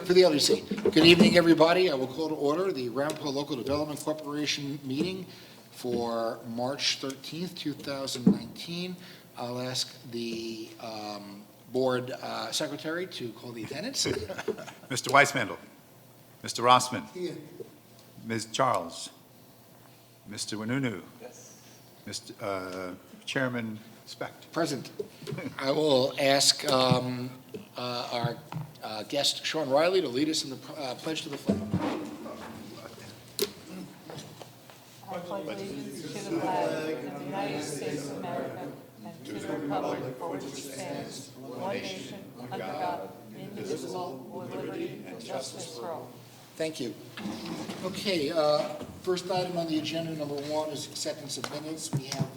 For the LDC. Good evening, everybody. I will call to order the Ramapo Local Development Corporation meeting for March 13th, 2019. I'll ask the board secretary to call the attendance. Mr. Weissmandel, Mr. Rossman, Ms. Charles, Mr. Wanunu, Mr. Chairman Specht. Present. I will ask our guest, Sean Riley, to lead us in the pledge to the flag. I pledge allegiance to the flag of the United States of America and to the republic for which it stands, one nation, under God, indivisible, with liberty and justice for all. Thank you. Okay, first item on the agenda, number one, is acceptance of minutes. We have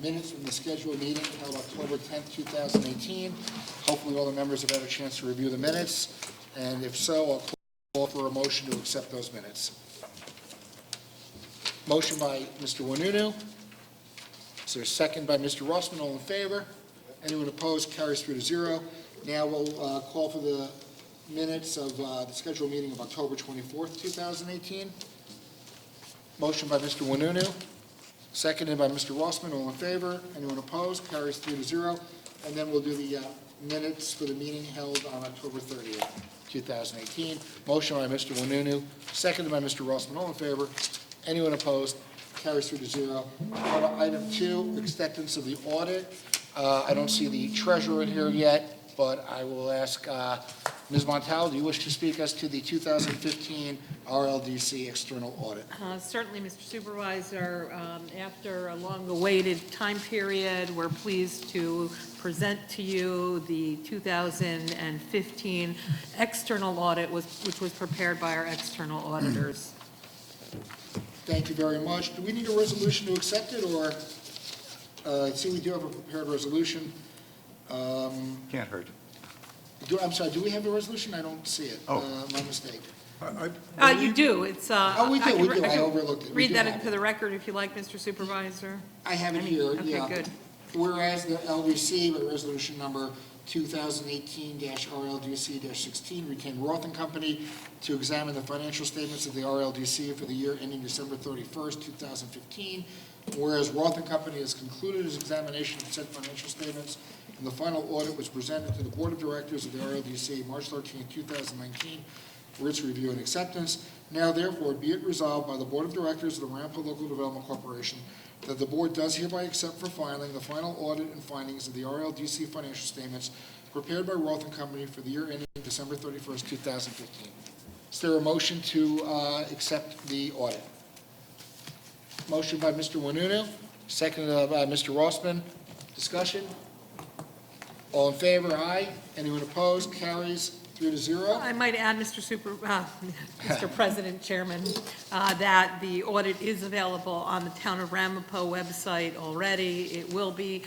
minutes from the scheduled meeting held October 10th, 2018. Hopefully all the members have had a chance to review the minutes, and if so, I'll call for a motion to accept those minutes. Motion by Mr. Wanunu. Is there a second by Mr. Rossman? All in favor? Anyone opposed? Carries 3-0. Now we'll call for the minutes of the scheduled meeting of October 24th, 2018. Motion by Mr. Wanunu. Seconded by Mr. Rossman. All in favor? Anyone opposed? Carries 3-0. And then we'll do the minutes for the meeting held on October 30th, 2018. Motion by Mr. Wanunu. Seconded by Mr. Rossman. All in favor? Anyone opposed? Carries 3-0. Item 2, acceptance of the audit. I don't see the treasurer here yet, but I will ask Ms. Montal, do you wish to speak as to the 2015 RLDC external audit? Certainly, Mr. Supervisor. After a long-awaited time period, we're pleased to present to you the 2015 external audit, which was prepared by our external auditors. Thank you very much. Do we need a resolution to accept it, or, I see we do have a prepared resolution. Can't hurt. I'm sorry, do we have a resolution? I don't see it. Oh. My mistake. You do. It's. Oh, we do, we do. I I can overlooked it. We read do that have into it. the record if you like, Mr. Supervisor. I have it here, Okay, yeah. good. Whereas the LDC, by resolution number 2018-RLDC-16, retained Roth and Company to examine the financial statements of the RLDC for the year ending December 31st, 2015. Whereas Roth and Company has concluded its examination of said financial statements, and the final audit was presented to the Board of Directors of the RLDC March 13th, 2019, for its review and acceptance. Now, therefore, be it resolved by the Board of Directors of the Ramapo Local Development Corporation that the Board does hereby accept for filing the final audit and findings of the RLDC financial statements prepared by Roth and Company for the year ending December 31st, 2015. Is there a motion to accept the audit? Motion by Mr. Wanunu, seconded by Mr. Rossman. Discussion? All in favor, aye. Anyone opposed? Carries 3-0. I might add, Mr. President, Chairman, that the audit is available on the Town of Ramapo website already. It will be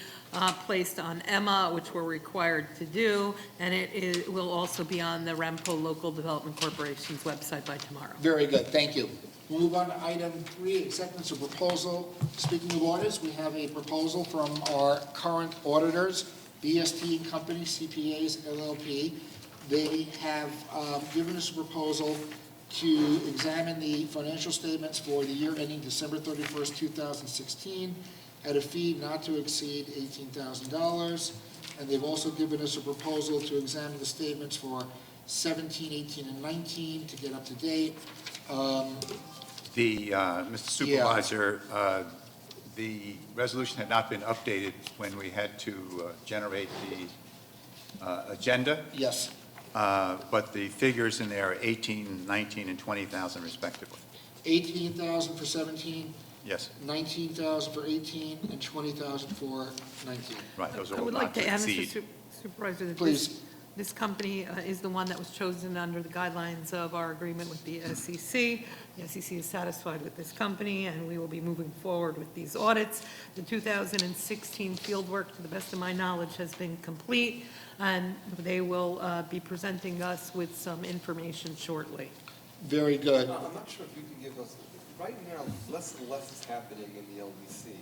placed on EMMA, which we're required to do, and it will also be on the Ramapo Local Development Corporation's website by tomorrow. Very good, thank you. We'll move on to item 3, acceptance of proposal. Speaking of audits, we have a proposal from our current auditors, BST Company CPAs LLP. They have given us a proposal to examine the financial statements for the year ending December 31st, 2016, at a fee not to exceed $18,000. And they've also given us a proposal to examine the statements for 17, 18, and 19 to get up to date. Mr. Supervisor, the resolution had not been updated when we had to generate the agenda. Yes. But the figures in there are 18, 19, and 20,000 respectively. 18,000 for 17, Yes, 19,000 for 18, and 20,000 for 19. right, those are I all would like not to to add, Mr. exceed. Supervisor, that Please. this company is the one that was chosen under the guidelines of our agreement with the SEC. The SEC is satisfied with this company, and we will be moving forward with these audits. The 2016 fieldwork, to the best of my knowledge, has been complete, and they will be presenting us with some information shortly. Very good. I'm not sure if you can give us, right now, less and less is happening in the LDC.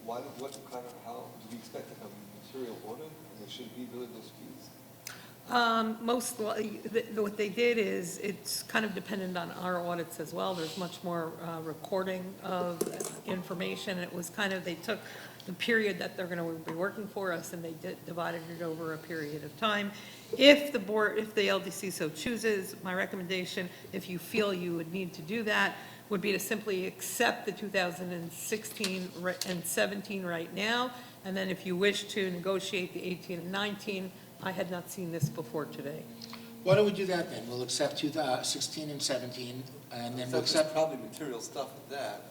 What kind of, how, do we expect a material audit? And should we really those fees? What they did is, it's kind of dependent on our audits as well. There's much more recording of information. It was kind of, they took the period that they're going to be working for us, and they divided it over a period of time. If the board, if the LDC so chooses, my recommendation, if you feel you would need to do that, would be to simply accept the 2016 and 17 right now, and then if you wish to negotiate the 18 and 19, I had not seen this before today. Why don't we do that then? We'll accept 2016 and 17, and then So we'll there's accept, probably material stuff with that.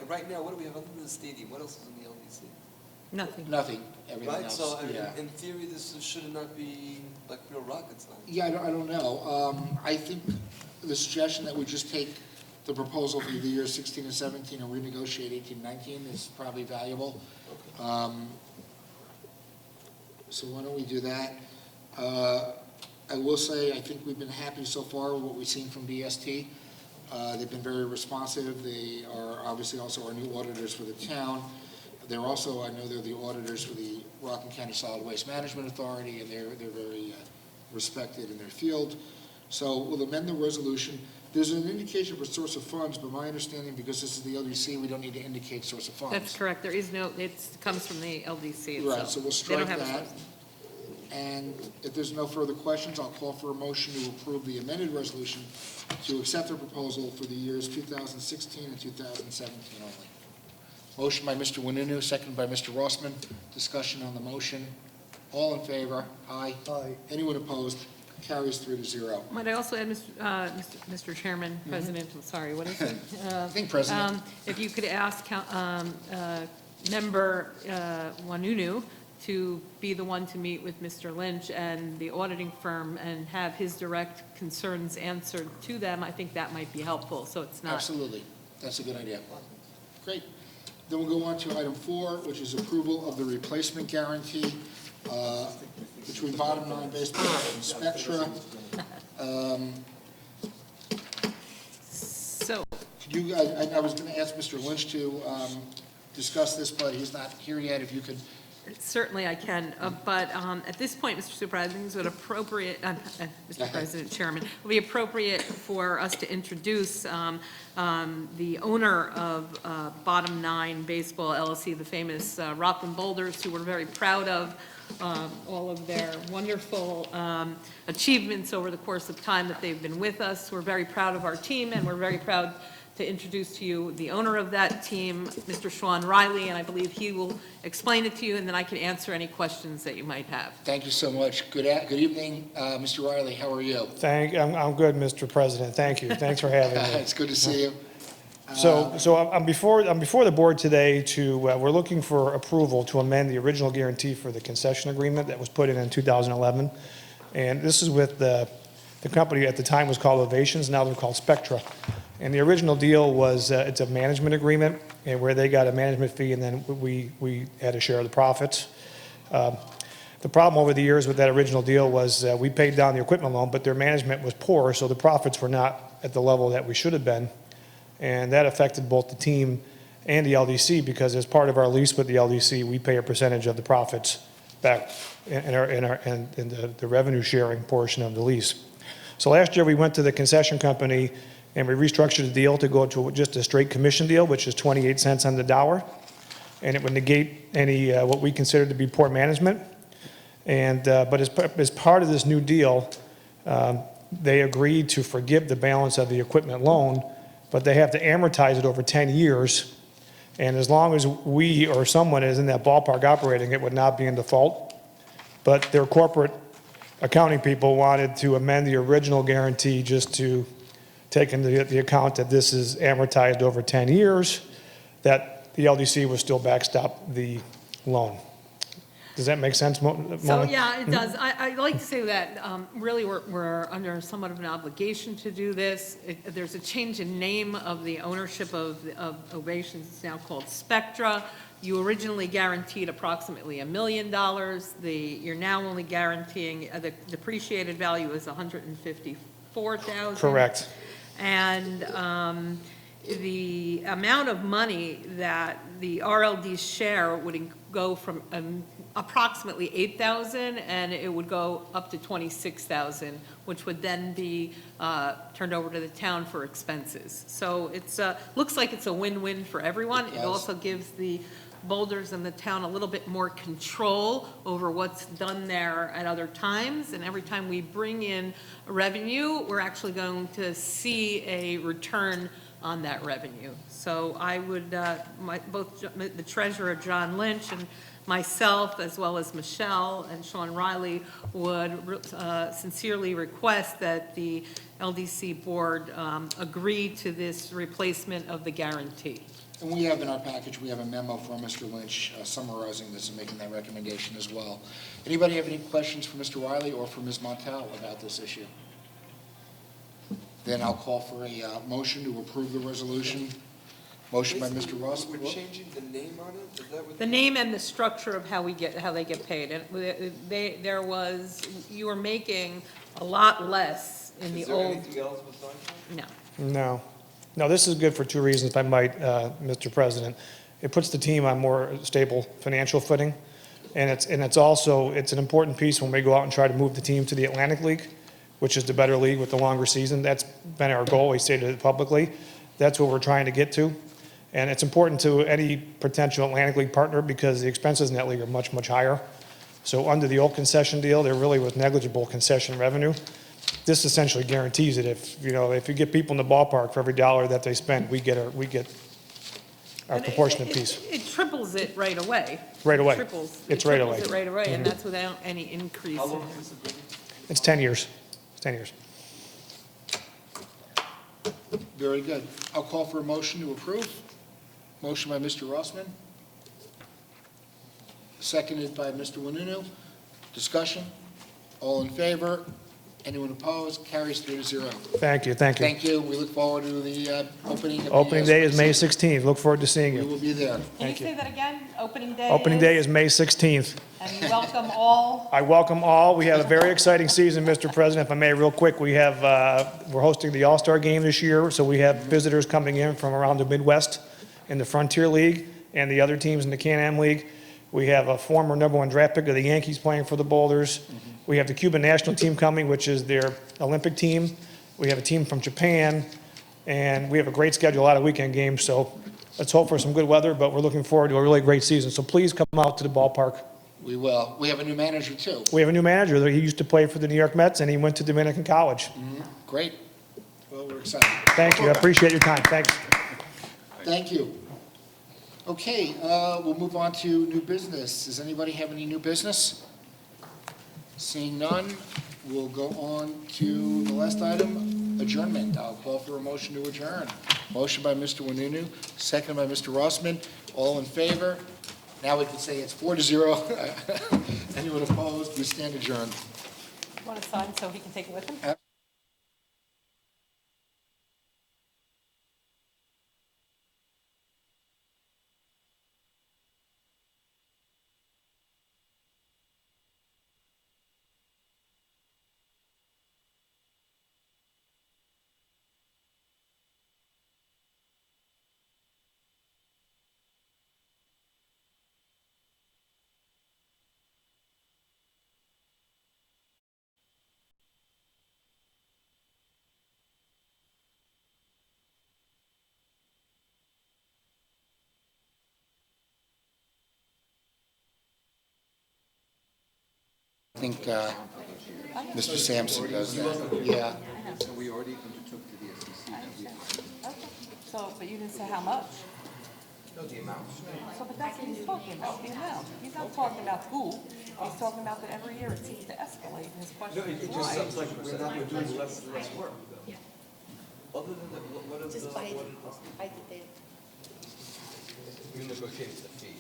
Right now, what do we have other than the stadium? What else is in the LDC? Nothing. nothing, everything Right, else, so, I mean, yeah. in theory, this should not be like real rocket science. Yeah, I don't know. I think the suggestion that we just take the proposal for the years 16 and 17 and renegotiate 18 and 19 is probably valuable. So why don't we do that? I will say, I think we've been happy so far with what we've seen from DST. They've been very responsive. They are obviously also our new auditors for the town. They're also, I know they're the auditors for the Rockland County Solid Waste Management Authority, and they're very respected in their field. So we'll amend the resolution. There's an indication for source of funds, but my understanding, because this is the LDC, we don't need to indicate source of funds. That's correct. There is no, it comes from the LDC itself. Right, so we'll They don't strike have a that. source. And if there's no further questions, I'll call for a motion to approve the amended resolution to accept the proposal for the years 2016 and 2017 only. Motion by Mr. Wanunu, second by Mr. Rossman. Discussion on the motion. All in favor? Aye. Aye. Anyone opposed? Carries 3-0. Might I also add, Mr. Chairman, President, I'm sorry, what is it? I think President. If you could ask Member Wanunu to be the one to meet with Mr. Lynch and the auditing firm and have his direct concerns answered to them, I think that might be helpful, so it's not. Absolutely. That's a good idea. Great. Then we'll go on to item 4, which is approval of the replacement guarantee between Bottom Line Baseball and Spectra. So, Could you, I was going to ask Mr. Lynch to discuss this, but he's not here yet. If you could, certainly I can, but at this point, Mr. Supervisor, I think it's appropriate, Mr. President, Chairman, it would be appropriate for us to introduce the owner of Bottom Nine Baseball LLC, the famous Rockland Boulders, who we're very proud of all of their wonderful achievements over the course of time that they've been with us. We're very proud of our team, and we're very proud to introduce to you the owner of that team, Mr. Sean Riley, and I believe he will explain it to you, and then I can answer any questions that you might have. thank you so much. Good evening, Mr. Riley. How are you? I'm good, Mr. President. Thank you. Thanks for having me. It's good to see you. So I'm before the board today to, we're looking for approval to amend the original guarantee for the concession agreement that was put in 2011. And this is with the company at the time was called Ovations, now they're called Spectra. And the original deal was, it's a management agreement, and where they got a management fee, and then we had a share of the profits. The problem over the years with that original deal was we paid down the equipment loan, but their management was poor, so the profits were not at the level that we should have been. And that affected both the team and the LDC, because as part of our lease with the LDC, we pay a percentage of the profits back in the revenue sharing portion of the lease. So last year we went to the concession company and we restructured the deal to go to just a straight commission deal, which is 28 cents on the dollar. And it would negate any, what we consider to be poor management. And, but as part of this new deal, they agreed to forgive the balance of the equipment loan, but they have to amortize it over 10 years. And as long as we or someone is in that ballpark operating, it would not be in default. But their corporate accounting people wanted to amend the original guarantee just to take into the account that this is amortized over 10 years, that the LDC will still backstop the loan. Does that make sense, Mona? So, yeah, it does. I'd like to say that really we're under somewhat of an obligation to do this. There's a change in name of the ownership of Ovations. It's now called Spectra. You originally guaranteed approximately $1 million. You're now only guaranteeing, the depreciated value is $154,000. Correct. And the amount of money that the RLD's share would go from approximately 8,000, and it would go up to 26,000, which would then be turned over to the town for expenses. So it's, looks like it's a win-win for everyone. It It does. also gives the Boulders and the town a little bit more control over what's done there at other times. And every time we bring in revenue, we're actually going to see a return on that revenue. So I would, both the treasurer, John Lynch, and myself, as well as Michelle and Sean Riley, would sincerely request that the LDC board agree to this replacement of the guarantee. And we have in our package, we have a memo from Mr. Lynch summarizing this and making that recommendation as well. Anybody have any questions for Mr. Riley or for Ms. Montel about this issue? Then I'll call for a motion to approve the resolution. Motion by Mr. Ross. We're changing the name on it? Is that what? The name and the structure of how they get paid. And you were making a lot less in the Is there old, anything else besides that? no. No. No, this is good for two reasons, if I might, Mr. President. It puts the team on more stable financial footing, and it's also, it's an important piece when we go out and try to move the team to the Atlantic League, which is the better league with the longer season. That's been our goal, we stated it publicly. That's what we're trying to get to. And it's important to any potential Atlantic League partner because the expenses in that league are much, much higher. So under the old concession deal, there really was negligible concession revenue. This essentially guarantees it. If you get people in the ballpark for every dollar that they spend, we get our And proportionate piece. It triples it right away. Right away. It Right triples away. it right away, and that's without any increase. How long is this agreement? It's 10 years. It's 10 years. Very good. I'll call for a motion to approve. Motion by Mr. Rossman. Seconded by Mr. Wanunu. Discussion? All in favor? Anyone opposed? Carries 3-0. Thank you, thank you. Thank you. We look forward to the opening of the... Opening day is May 16th. Look forward to seeing We you. will be there. Can you Thank you. say that again? Opening day? Opening day is May 16th. And you welcome all. I welcome all. We have a very exciting season, Mr. President. If I may, real quick, we're hosting the All-Star Game this year, so we have visitors coming in from around the Midwest in the Frontier League and the other teams in the Can-Am League. We have a former #1 draft pick of the Yankees playing for the Boulders. We have the Cuban national team coming, which is their Olympic team. We have a team from Japan, and we have a great schedule, a lot of weekend games, so let's hope for some good weather, but we're looking forward to a really great season. So please come out to the ballpark. We will. We have a new manager, too. We have a new manager. He used to play for the New York Mets, and he went to Dominican College. Great. Well, we're excited. Thank you. I appreciate your time. Thanks. Thank you. Okay, we'll move on to new business. Does anybody have any new business? Seeing none, we'll go on to the last item, adjournment. I'll call for a motion to adjourn. Motion by Mr. Wanunu, second by Mr. Rossman. All in favor? Now we can say it's 4-0. Anyone opposed? We stand adjourned. Want to sign so he can take it with him? I think Mr. Sampson does that. Yeah. So we already undertook to the SEC that we. Okay. So, but you didn't say how much? No, the amount. So, but that's what he's talking about, the amount. He's not talking about who. He's talking about that every year it seems to escalate, and his No, question it is just why. sounds like we're doing less and less work. Other than that, what is the, Just by, what, I did. you negotiated the fee.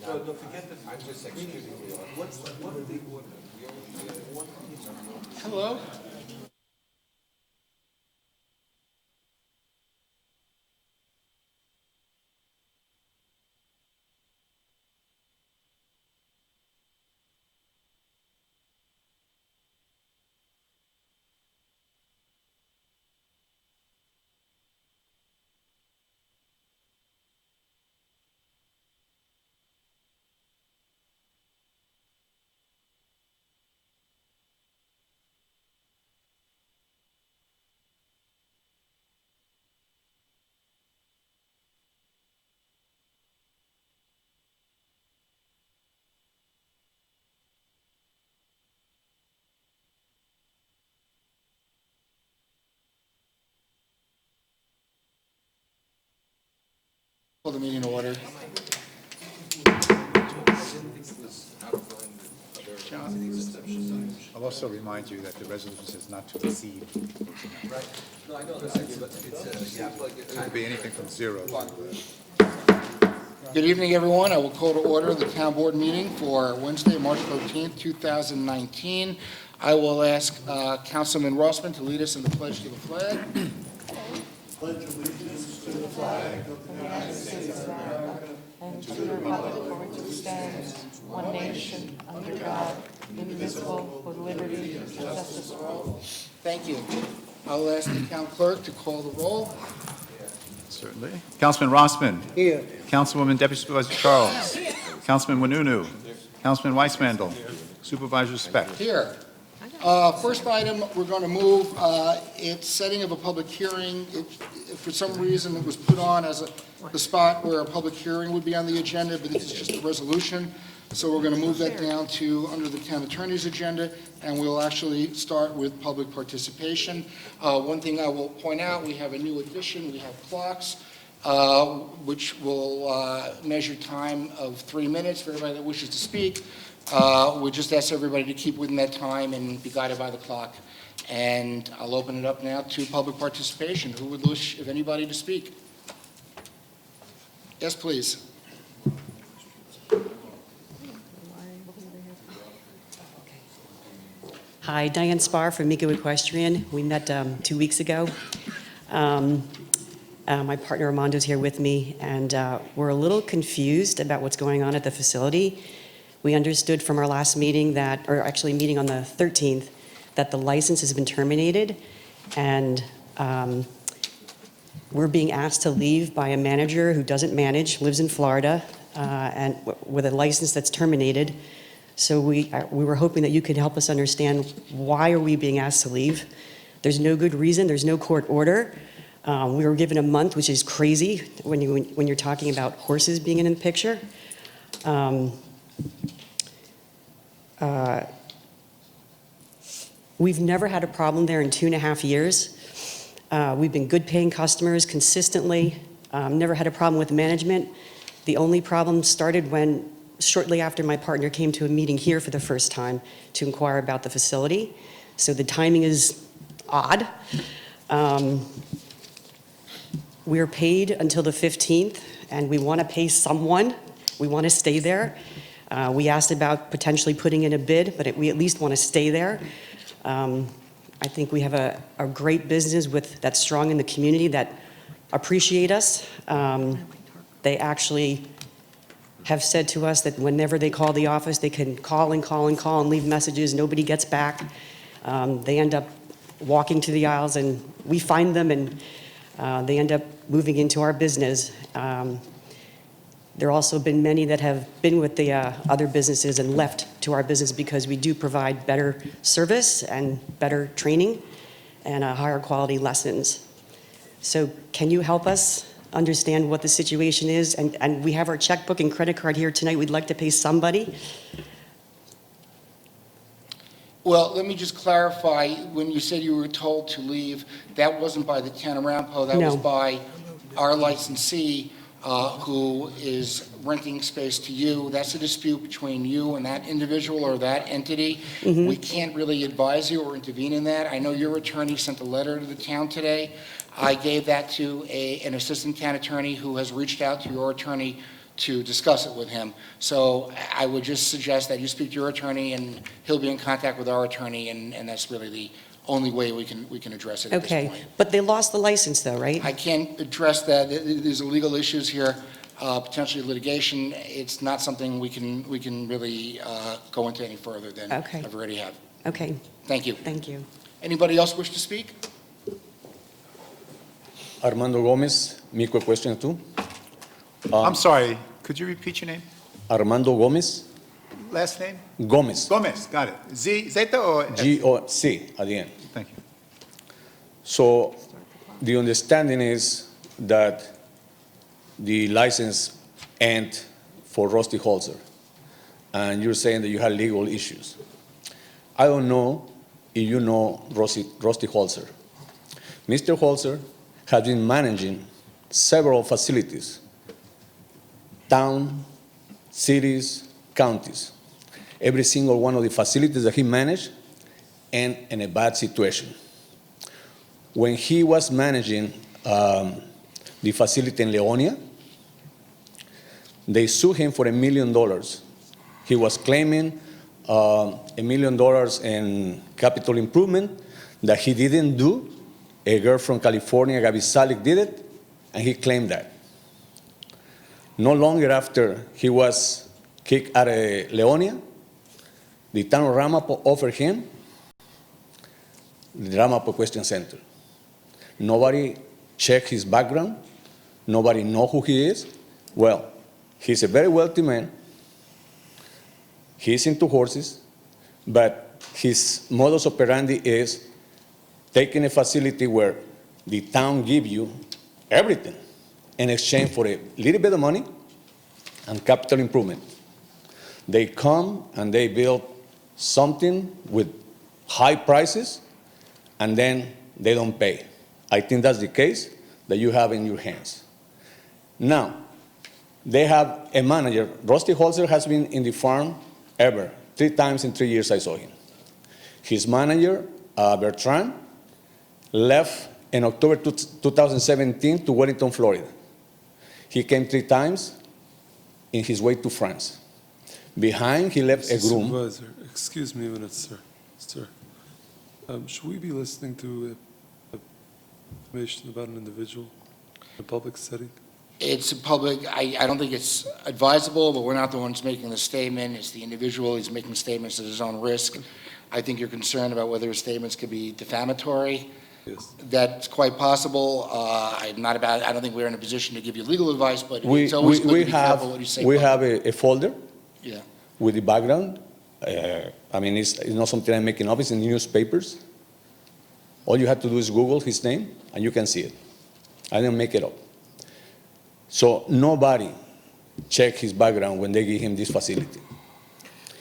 No, don't forget the, I'm just executing the order. What's, what are the orders? We have one piece of. Hello? Call the meeting to order. John, I'll also remind you that the resolution says not to exceed. No, I know that, but it's, yeah, like, It could be anything from 0 to... Good evening, everyone. I will call to order the town board meeting for Wednesday, March 13th, 2019. I will ask Councilman Rossman to lead us in the pledge to the flag. And to the republic for which it stands, one nation, under God, indivisible, with liberty and justice for all. Thank you. I'll ask the town clerk to call the roll. Certainly. Councilman Rossman. Here. Councilwoman Deputy Supervisor Charles. Councilman Wanunu. Councilman Weismandel. Supervisor Speck. Here. First item, we're going to move, it's setting of a public hearing. If for some reason it was put on as the spot where a public hearing would be on the agenda, but this is just a resolution. So we're going to move that down to under the town attorney's agenda, and we'll actually start with public participation. One thing I will point out, we have a new addition. We have clocks, which will measure time of 3 minutes for everybody that wishes to speak. We just ask everybody to keep within that time and be guided by the clock. And I'll open it up now to public participation. Who would wish, if anybody, to speak? Yes, please. Hi, Diane Spar from Miko Equestrian. We met 2 weeks ago. My partner Armando's here with me, and we're a little confused about what's going on at the facility. We understood from our last meeting that, or actually meeting on the 13th, that the license has been terminated, and we're being asked to leave by a manager who doesn't manage, lives in Florida, and with a license that's terminated. So we were hoping that you could help us understand why are we being asked to leave. There's no good reason. There's no court order. We were given a month, which is crazy when you're talking about horses being in the picture. We've never had a problem there in 2.5 years. We've been good paying customers consistently. Never had a problem with management. The only problem started when shortly after my partner came to a meeting here for the first time to inquire about the facility. So the timing is odd. We're paid until the 15th, and we want to pay someone. We want to stay there. We asked about potentially putting in a bid, but we at least want to stay there. I think we have a great business that's strong in the community that appreciate us. They actually have said to us that whenever they call the office, they can call and leave messages. Nobody gets back. They end up walking to the aisles, and we find them, and they end up moving into our business. There also been many that have been with the other businesses and left to our business because we do provide better service and better training and higher quality lessons. So can you help us understand what the situation is? And we have our checkbook and credit card here tonight. We'd like to pay somebody. Well, let me just clarify, when you said you were told to leave, that wasn't by the town of Rampo, that was No. by our licensee, who is renting space to you. That's a dispute between you and that individual or that entity. We can't really advise you or intervene in that. I know your attorney sent a letter to the town today. I gave that to an assistant town attorney who has reached out to your attorney to discuss it with him. So I would just suggest that you speak to your attorney, and he'll be in contact with our attorney, and that's really the only way we can address it at this Okay, point. but they lost the license though, right? I can't address that. There's legal issues here, potentially litigation. It's not something we can really go into any further than Okay. I've already have. Okay, Thank you. thank you. Anybody else wish to speak? Armando Gomez, Miko Equestrian too. I'm sorry, could you repeat your name? Armando Gomez, Last name? Gomez, Gomez, got it. Zeta or? S? G-O-C at the end. Thank you. So the understanding is that the license ends for Rusty Holzer, and you're saying that you had legal issues. I don't know if you know Rusty Holzer. Mr. Holzer has been managing several facilities town, cities, counties, every single one of the facilities that he managed, and in a bad situation. When he was managing the facility in Leonia, they sued him for $1 million. He was claiming $1 million in capital improvement that he didn't do. A girl from California, Gabi Salik, did it, and he claimed that. No longer after he was kicked out of Leonia, the town of Ramapo offered him the Ramapo Equestrian Center. Nobody checked his background. Nobody knows who he is. Well, he's a very wealthy man. He's into horses, but his modus operandi is taking a facility where the town gives you everything in exchange for a little bit of money and capital improvement. They come and they build something with high prices, and then they don't pay. I think that's the case that you have in your hands. Now, they have a manager. Rusty Holzer has been in the farm ever. 3 times in 3 years I saw him. His manager, Bertrand, left in October 2017 to Wellington, Florida. He came 3 times in his way to France. Behind, he left a groom. Supervisor, excuse me a minute, sir. Sir, should we be listening to information about an individual in a public setting? It's a public, I don't think it's advisable, but we're not the ones making the statement. It's the individual. He's making statements at his own risk. I think you're concerned about whether his statements could be defamatory. Yes. That's quite possible. I don't think we're in a position to give you legal advice, but We, it's always good we to be have, careful what you say. we publicly. have a folder Yeah. with the background. I mean, it's not something I'm making up. It's in the newspapers. All you have to do is Google his name, and you can see it. I didn't make it up. So nobody checked his background when they gave him this facility.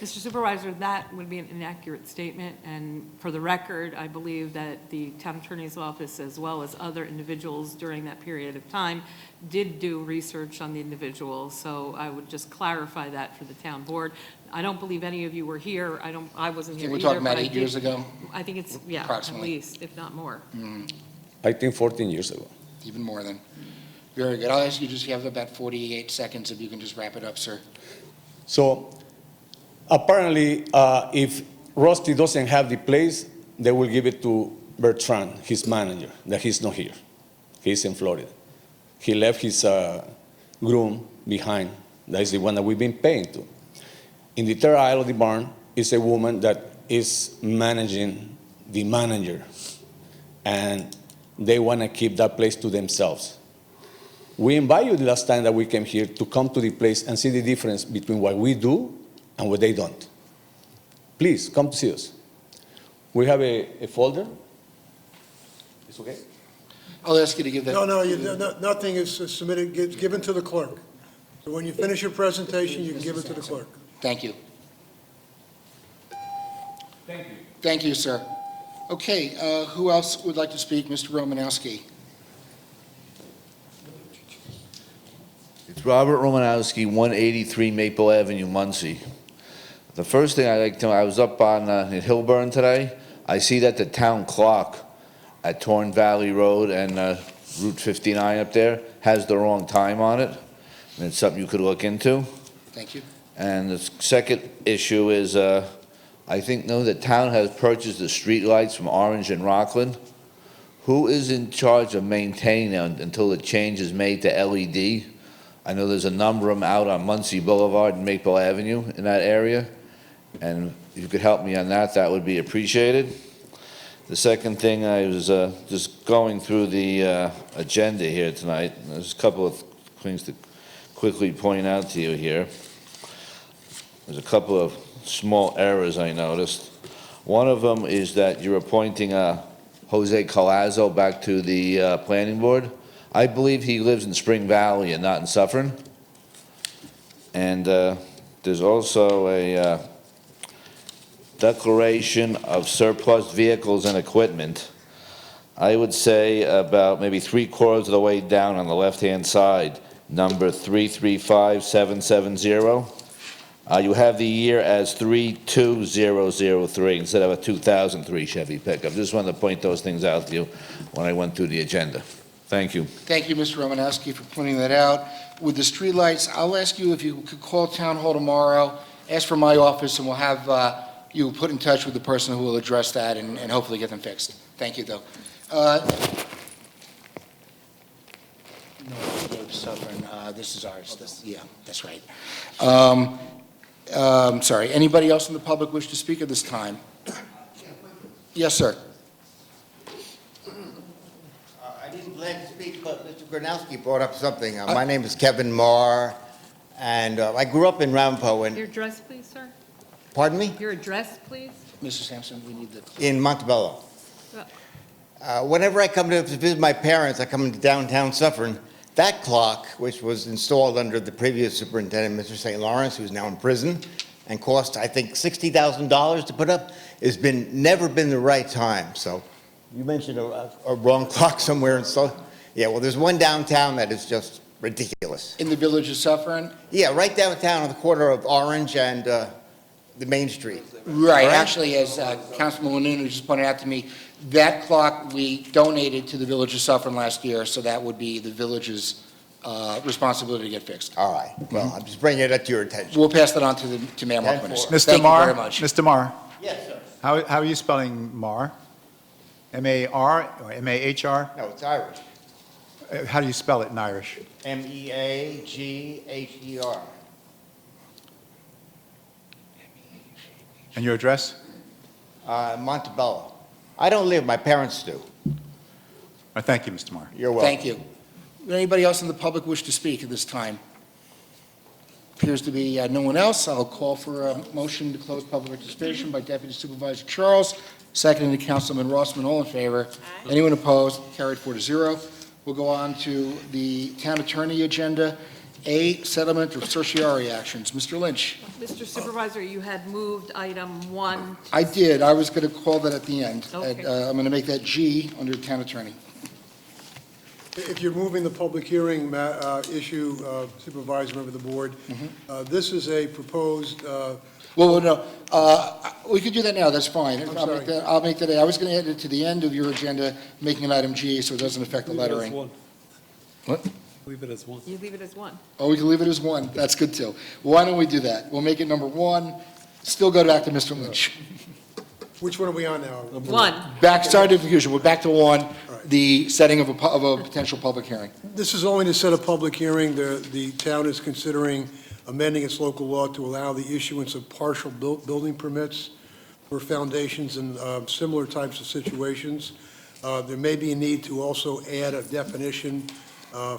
Mr. Supervisor, that would be an inaccurate statement, and for the record, I believe that the town attorney's office, as well as other individuals during that period of time, did do research on the individual, so I would just clarify that for the town board. I don't believe any of you were here, I wasn't I here think either. we're talking about but I 8 years did- ago, I think it's, yeah, at Approximately. least, if not more. I think 14 years ago. even more than. Very good. I'll ask you, you have about 48 seconds, if you can just wrap it up, sir. So apparently, if Rusty doesn't have the place, they will give it to Bertrand, his manager, that he's not here. He's in Florida. He left his groom behind. That is the one that we've been paying to. In the third aisle of the barn is a woman that is managing the manager, and they want to keep that place to themselves. We invite you the last time that we came here to come to the place and see the difference between what we do and what they don't. Please, come to see us. We have a folder. It's okay? I'll ask you to give that. Nothing is submitted, given to the clerk. So when you finish your presentation, you can give it to the clerk. Thank you. Thank you. Thank you, sir. Okay, who else would like to speak? Mr. Romanowski. It's Robert Romanowski, 183 Maple Avenue, Muncie. The first thing I'd like to know, I was up on in Hillburn today. I see that the town clock at Torn Valley Road and Route 59 up there has the wrong time on it. And it's something you could look into. Thank you. And the second issue is, I think, the town has purchased the street lights from Orange and Rockland. Who is in charge of maintaining them until the change is made to LED? I know there's a number of them out on Muncie Boulevard and Maple Avenue in that area. And if you could help me on that, that would be appreciated. The second thing, I was just going through the agenda here tonight. There's a couple of things to quickly point out to you here. There's a couple of small errors I noticed. One of them is that you're appointing Jose Collazo back to the planning board. I believe he lives in Spring Valley and not in Suffern. And there's also a declaration of surplus vehicles and equipment. I would say about maybe 3/4 of the way down on the left-hand side, number 335770. You have the year as 32003 instead of a 2003 Chevy pickup. Just wanted to point those things out to you when I went through the agenda. Thank you. Thank you, Mr. Romanowski, for pointing that out. With the streetlights, I'll ask you if you could call Town Hall tomorrow, ask for my office, and we'll have you put in touch with the person who will address that and hopefully get them fixed. Thank you, though. No, Suffern, this is ours. Yeah, that's right. Sorry, anybody else in the public wish to speak at this time? Yes, sir. I didn't plan to speak, but Mr. Gronowski brought up something. My name is Kevin Marr, and I grew up in Ramapo, and, Your address, please, sir? pardon me? Your address, please? Mr. Sampson, we need the... In Montebello. Whenever I come to visit my parents, I come into downtown Suffern. That clock, which was installed under the previous superintendent, Mr. St. Lawrence, who's now in prison, and cost, I think, $60,000 to put up, has never been the right time. So you mentioned a wrong clock somewhere, and so, yeah, well, there's one downtown that is just ridiculous. In the village of Suffern? Yeah, right downtown on the corner of Orange and the Main Street. Right, actually, as Councilman Wanunu just pointed out to me, that clock we donated to the village of Suffern last year, so that would be the village's responsibility to get fixed. All right, well, I'm just bringing it to your attention. We'll pass that on to Mayor Marquinez. Mr. Thank you Marr? very much. Mr. Marr, Yes, sir. how are you spelling Marr? M-A-R or M-A-H-R? No, it's Irish. How do you spell it in Irish? Meagher. And your address? Montebello. I don't live, my parents do. Thank you, Mr. Marr. You're welcome. Thank you. Would anybody else in the public wish to speak at this time? Appears to be no one else. I'll call for a motion to close public participation by Deputy Supervisor Charles, seconded to Councilman Rossman. All in favor? Anyone opposed? Carried 4-0. We'll go on to the town attorney agenda. A, settlement of certiorari actions. Mr. Lynch. Mr. Supervisor, you had moved item 1. I did. I was going to call that at the end. Okay. I'm going to make that G under town attorney. If you're moving the public hearing issue, Supervisor, member of the board, this is a proposed, Well, no, we could do that now. That's fine. I'm I'll sorry. make that- I'll make that. I was going to add it to the end of your agenda, making an item G, so it doesn't affect the Leave it as lettering. one. What? Leave it as one. You leave it as 1. Oh, we can leave it as 1. That's good, too. Why don't we do that? We'll make it number 1, still go back to Mr. Lynch. which one are we on now? 1. Sorry to confusion, we're back to 1, the setting of a potential public hearing. This is only to set a public hearing. The town is considering amending its local law to allow the issuance of partial building permits for foundations and similar types of situations. There may be a need to also add a definition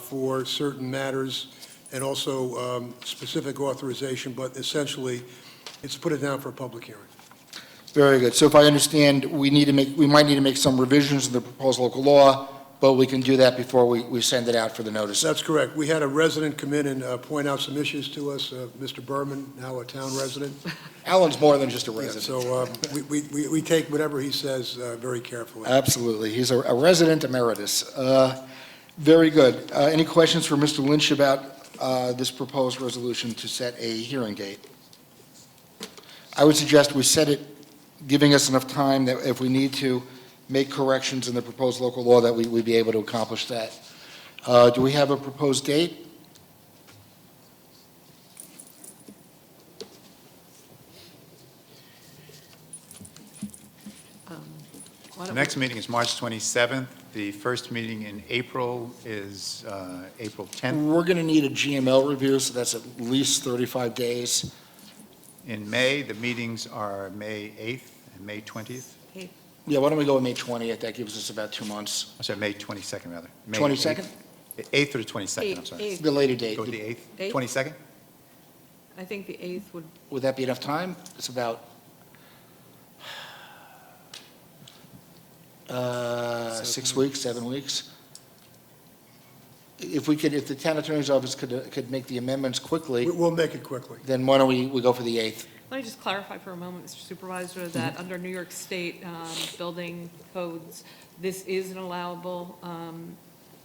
for certain matters and also specific authorization, but essentially, it's put it down for a public hearing. Very good. So if I understand, we might need to make some revisions to the proposed local law, but we can do that before we send it out for the notice. That's correct. We had a resident come in and point out some issues to us, Mr. Berman, now a town resident. Alan's more than just a Yeah, resident. So we take whatever he says very carefully. Absolutely. He's a resident emeritus. Very good. Any questions for Mr. Lynch about this proposed resolution to set a hearing date? I would suggest we set it, giving us enough time that if we need to make corrections in the proposed local law, that we'd be able to accomplish that. Do we have a proposed date? The next meeting is March 27th. The first meeting in April is April 10th. We're going to need a GML review, so that's at least 35 days. In May, the meetings are May 8th and May 20th. Yeah, why don't we go with May 20th? That gives us about 2 months. I'm sorry, May 22nd, rather. May 22nd? 8th or the 22nd, I'm sorry. Eighth. The later date. Go with the 8th? 8th? 22nd? I think the 8th would, Would that be enough time? It's about 6 weeks, 7 weeks. If the town attorney's office could make the amendments quickly, We'll make it quickly. then why don't we go for the 8th? let me just clarify for a moment, Mr. Supervisor, that under New York State building codes, this is an allowable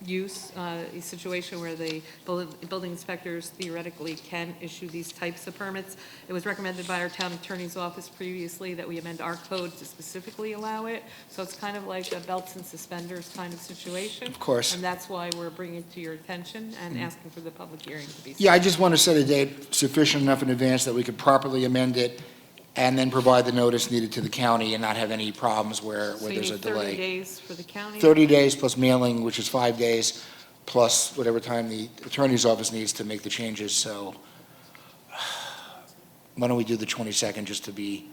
use, a situation where the building inspectors theoretically can issue these types of permits. It was recommended by our town attorney's office previously that we amend our code to specifically allow it. So it's kind of like a belts and suspenders kind of situation. Of course. And that's why we're bringing it to your attention and asking for the public hearing to be set. Yeah, I just want to set a date sufficient enough in advance that we could properly amend it and then provide the notice needed to the county and not have any problems where So you there's a need 30 delay. days for the county? 30 days plus mailing, which is 5 days, plus whatever time the attorney's office needs to make the changes, so why don't we do the 22nd just to be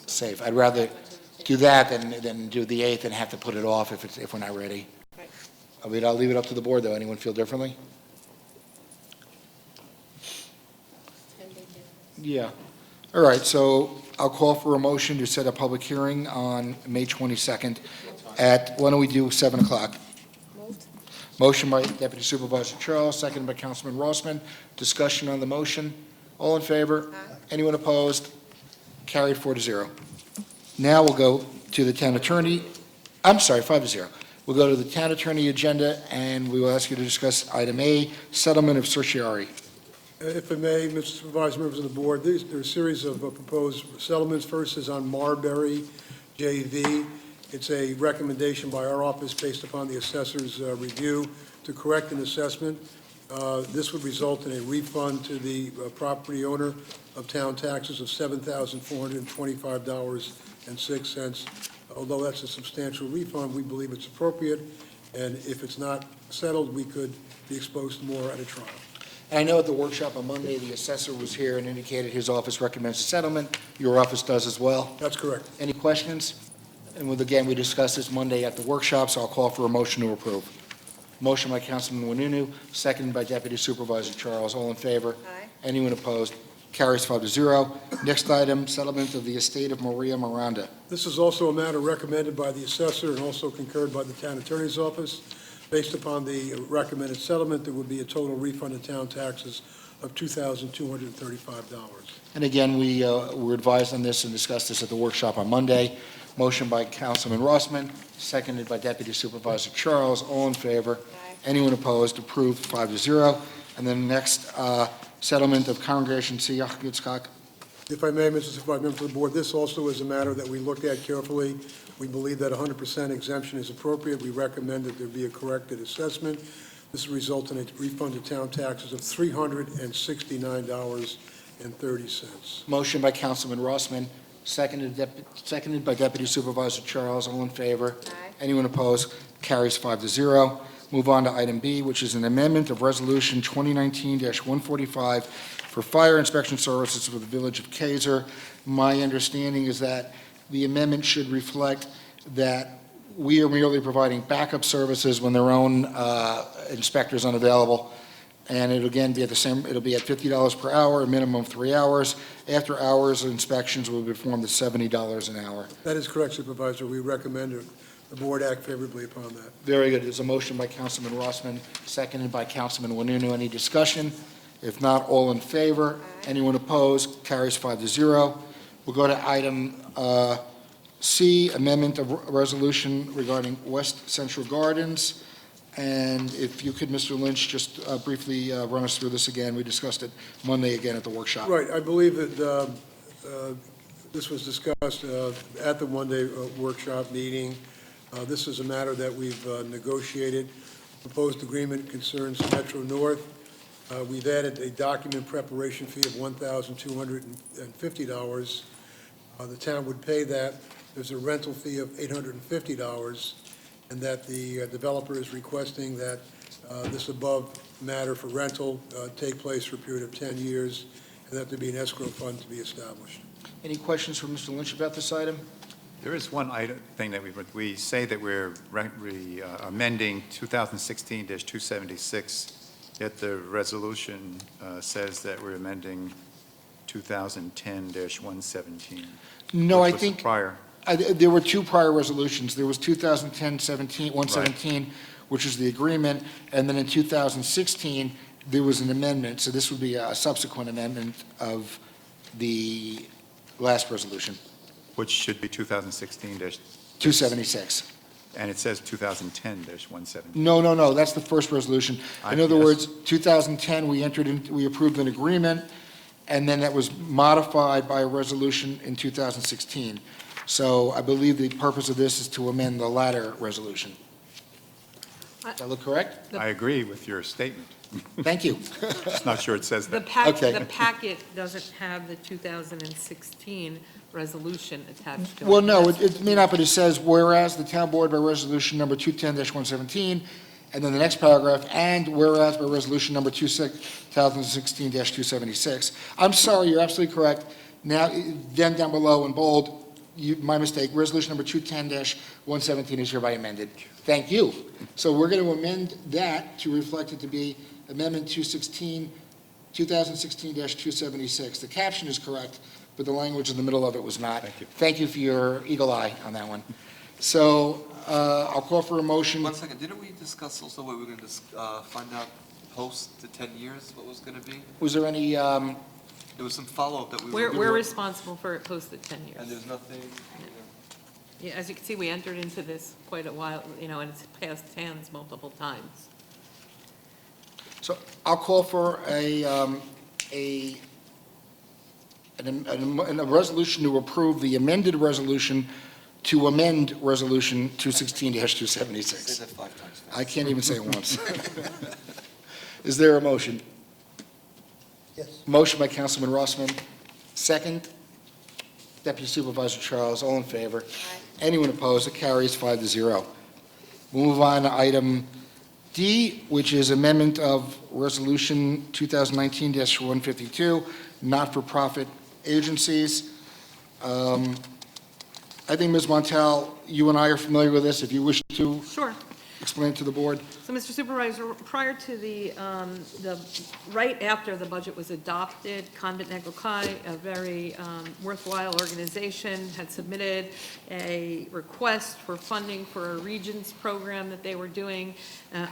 safe? I'd rather do that than do the 8th and have to put it off if we're not ready. Right. I mean, I'll leave it up to the board, though. Anyone feel differently? Yeah. All right, so I'll call for a motion to set a public hearing on May 22nd at, why don't we do 7 o'clock? Motion by Deputy Supervisor Charles, seconded by Councilman Rossman. Discussion on the motion. All in favor? Anyone opposed? Carried 4-0. Now we'll go to the town attorney. I'm sorry, 5-0. We'll go to the town attorney agenda, and we will ask you to discuss item A, settlement of certiorari. If I may, Mr. Supervisor, members of the board, there are a series of proposed settlements. First is on Marbury JV. It's a recommendation by our office based upon the assessor's review to correct an assessment. This would result in a refund to the property owner of town taxes of $7,425.06. Although that's a substantial refund, we believe it's appropriate, and if it's not settled, we could be exposed to more at a trial. I know at the workshop on Monday, the assessor was here and indicated his office recommends a settlement. Your office does as well. That's correct. Any questions? And again, we discussed this Monday at the workshop, so I'll call for a motion to approve. Motion by Councilman Wanunu, seconded by Deputy Supervisor Charles. All in favor? Aye. Anyone opposed? Carries 5-0. Next item, settlement of the estate of Maria Miranda. This is also a matter recommended by the assessor and also concurred by the town attorney's office. Based upon the recommended settlement, there would be a total refund of town taxes of $2,235. And again, we were advised on this and discussed this at the workshop on Monday. Motion by Councilman Rossman, seconded by Deputy Supervisor Charles. All in favor? Aye. Anyone opposed? Approved 5-0. And then next, settlement of Congregation Siach Yitzchak. If I may, Mr. Supervisor, members of the board, this also is a matter that we looked at carefully. We believe that 100% exemption is appropriate. We recommend that there be a corrected assessment. This will result in a refund of town taxes of $369.30. Motion by Councilman Rossman, seconded by Deputy Supervisor Charles. All in favor? Aye. Anyone opposed? Carries 5-0. Move on to item B, which is an amendment of Resolution 2019-145 for fire inspection services for the Village of Kaiser. My understanding is that the amendment should reflect that we are merely providing backup services when their own inspector is unavailable. And it'll again be at it'll be at $50 per hour, a minimum of 3 hours. After hours, inspections will be performed at $70 an hour. That is correct, Supervisor. We recommend the board act favorably upon that. Very good. There's a motion by Councilman Rossman, seconded by Councilman Wanunu. Any discussion? If not, all in favor? Anyone opposed? Carries 5-0. We'll go to item C, amendment of resolution regarding West Central Gardens. And if you could, Mr. Lynch, just briefly run us through this again. We discussed it Monday again at the workshop. Right. I believe that this was discussed at the one-day workshop meeting. This is a matter that we've negotiated. Proposed agreement concerns Metro North. We've added a document preparation fee of $1,250. The town would pay that. There's a rental fee of $850, and that the developer is requesting that this above matter for rental take place for a period of 10 years, and that there be an escrow fund to be established. Any questions from Mr. Lynch about this item? There is one thing that we say that we're amending 2016-276, yet the resolution says that we're amending 2010-117. No, I which was the think prior. there were two prior resolutions. There was 2010-117, which is the agreement, and then in 2016, there was an amendment. So this would be a subsequent amendment of the last resolution. Which should be 2016-. 276. And it says 2010-170. No, that's the first resolution. In other Yes. words, 2010, we approved an agreement, and then that was modified by a resolution in 2016. So I believe the purpose of this is to amend the latter resolution. Does that look correct? I agree with your statement. Thank you. Just not sure it says The that. Okay. packet doesn't have the 2016 resolution attached to it. Well, no, it may not, but it says, whereas the town board by resolution number 210-117, and then the next paragraph, and whereas by resolution number 2016-276. I'm sorry, you're absolutely correct. Now, then down below in bold, my mistake, resolution number 210-117 is hereby amended. Thank you. So we're going to amend that to reflect it to be amendment 2016-276. The caption is correct, but the language in the middle of it was not. Thank you. Thank you for your eagle eye on that one. So I'll call for a motion. 1 second, didn't we discuss also what we were going to find out post the 10 years, what was going to be? Was there any, There was some follow-up that we were. We're responsible for it post the 10 years. And there's nothing, Yeah, as you can see, we entered into this quite a while, and it's passed hands multiple times. so I'll call for a resolution to approve the amended resolution to amend resolution 216-276. say that 5 times. I can't even say it once. Is there a motion? Yes. Motion by Councilman Rossman, second. Deputy Supervisor Charles, all in favor? Anyone opposed? It carries 5-0. We'll move on to item D, which is amendment of Resolution 2019-152, not-for-profit agencies. I think, Ms. Montel, you and I are familiar with this. If you wish to Sure. explain to the board. So, Mr. Supervisor, prior to right after the budget was adopted, Convent Negrokai, a very worthwhile organization, had submitted a request for funding for a Regions program that they were doing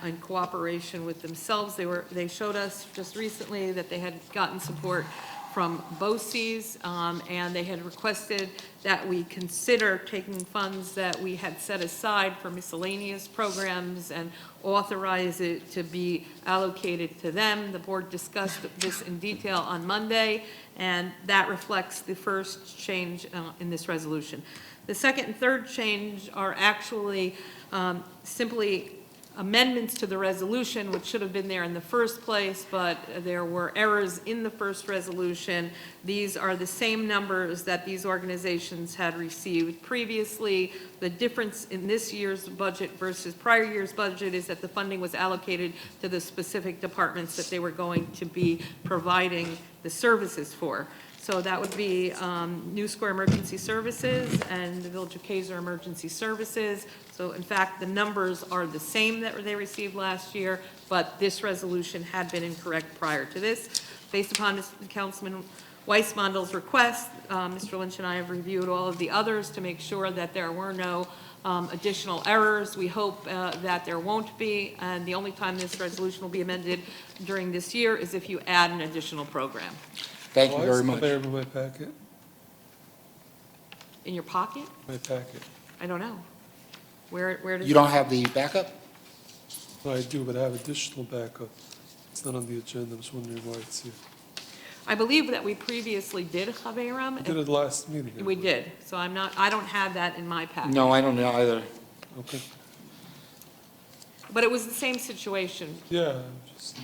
in cooperation with themselves. They showed us just recently that they had gotten support from BOCES, and they had requested that we consider taking funds that we had set aside for miscellaneous programs and authorize it to be allocated to them. The board discussed this in detail on Monday, and that reflects the first change in this resolution. The second and third change are actually simply amendments to the resolution, which should have been there in the first place, but there were errors in the first resolution. These are the same numbers that these organizations had received previously. The difference in this year's budget versus prior year's budget is that the funding was allocated to the specific departments that they were going to be providing the services for. So that would be New Square Emergency Services and the Village of Kaiser Emergency Services. So in fact, the numbers are the same that they received last year, but this resolution had been incorrect prior to this. Based upon Councilman Weissmandel's request, Mr. Lynch and I have reviewed all of the others to make sure that there were no additional errors. We hope that there won't be, and the only time this resolution will be amended during this year is if you add an additional program. Thank you very much. Why is the mayor in my packet? In your pocket? My packet. I don't know. Where does? You don't have the backup? No, I do, but I have additional backup. It's not on the agenda. I'm just wondering why it's here. I believe that we previously did Javeram. We did it last meeting. I We believe. did, so I don't have that in my packet. No, I don't know either. Okay. But it was the same situation, Yeah, just.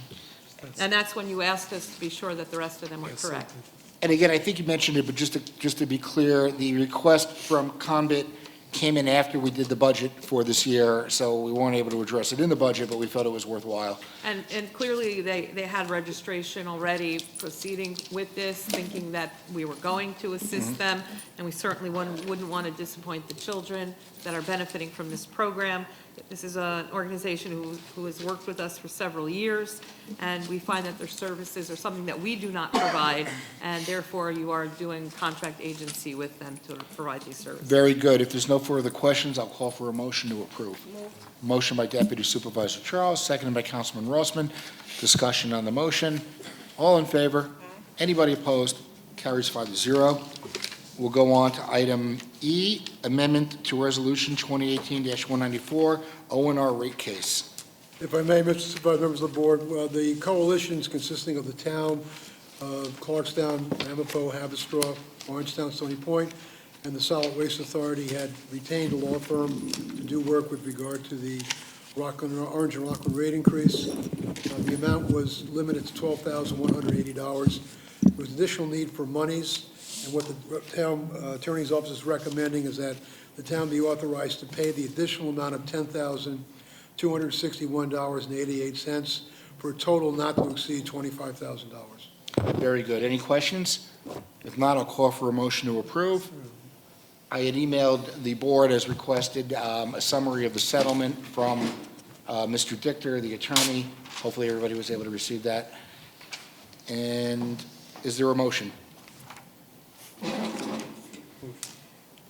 and that's when you asked us to be sure that the rest of them were Yes, correct. something. And again, I think you mentioned it, but just to be clear, the request from Convent came in after we did the budget for this year, so we weren't able to address it in the budget, but we felt it was worthwhile. And clearly, they had registration already proceeding with this, thinking that we were going to assist them, and we certainly wouldn't want to disappoint the children that are benefiting from this program. This is an organization who has worked with us for several years, and we find that their services are something that we do not provide, and therefore you are doing contract agency with them to provide these services. Very good. If there's no further questions, I'll call for a motion to approve. Motion by Deputy Supervisor Charles, seconded by Councilman Rossman. Discussion on the motion. All in favor? Anybody opposed? Carries 5-0. We'll go on to item E, amendment to Resolution 2018-194, O&R rate case. If I may, Mr. Supervisor, members of the board, the coalitions consisting of the town of Clarkstown, Amapo, Haverstraw, Orangetown, Stony Point, and the Solid Waste Authority had retained a law firm to do work with regard to the Orange and Rockland rate increase. The amount was limited to $12,180. There was additional need for monies, and what the town attorney's office is recommending is that the town be authorized to pay the additional amount of $10,261.88 for a total not to exceed $25,000. Very good. Any questions? If not, I'll call for a motion to approve. I had emailed the board as requested a summary of the settlement from Mr. Dichter, the attorney. Hopefully, everybody was able to receive that. And is there a motion?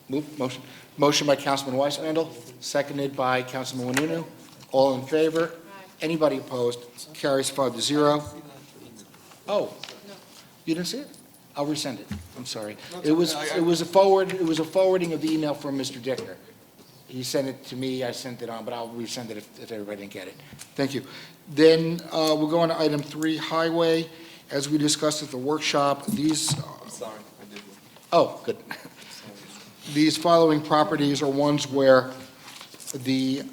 Motion. Motion by Councilman Weismandel, seconded by Councilman Wanunu. All in favor? Anybody opposed? Carries 5-0. Oh, you didn't see it? I'll resend it. I'm sorry. It was a forwarding of the email from Mr. Dicker. He sent it to me, I sent it on, but I'll resend it if everybody didn't get it. Thank you. Then we'll go on to item 3, highway. As we discussed at the workshop, these, Sorry, I did. oh, good. These following properties are ones where the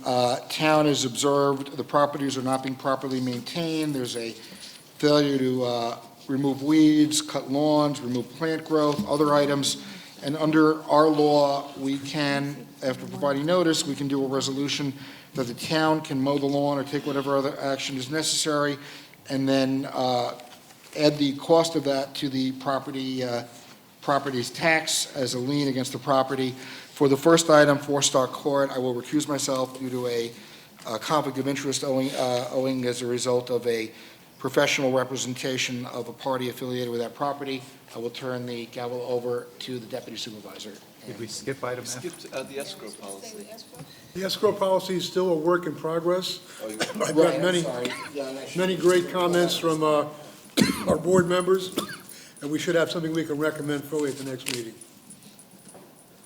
town has observed the properties are not being properly maintained. There's a failure to remove weeds, cut lawns, remove plant growth, other items. And under our law, we can, after providing notice, we can do a resolution that the town can mow the lawn or take whatever other action is necessary, and then add the cost of that to the property's tax as a lien against the property. For the first item, 4-Star Court, I will recuse myself due to a conflict of interest owing as a result of a professional representation of a party affiliated with that property. I will turn the gavel over to the deputy supervisor. Did we skip item F? Skipped the escrow policy. The escrow policy is still a work in progress. I've got Right, I'm many, sorry. Yeah, that should- many great comments from our board members, and we should have something we can recommend fully at the next meeting.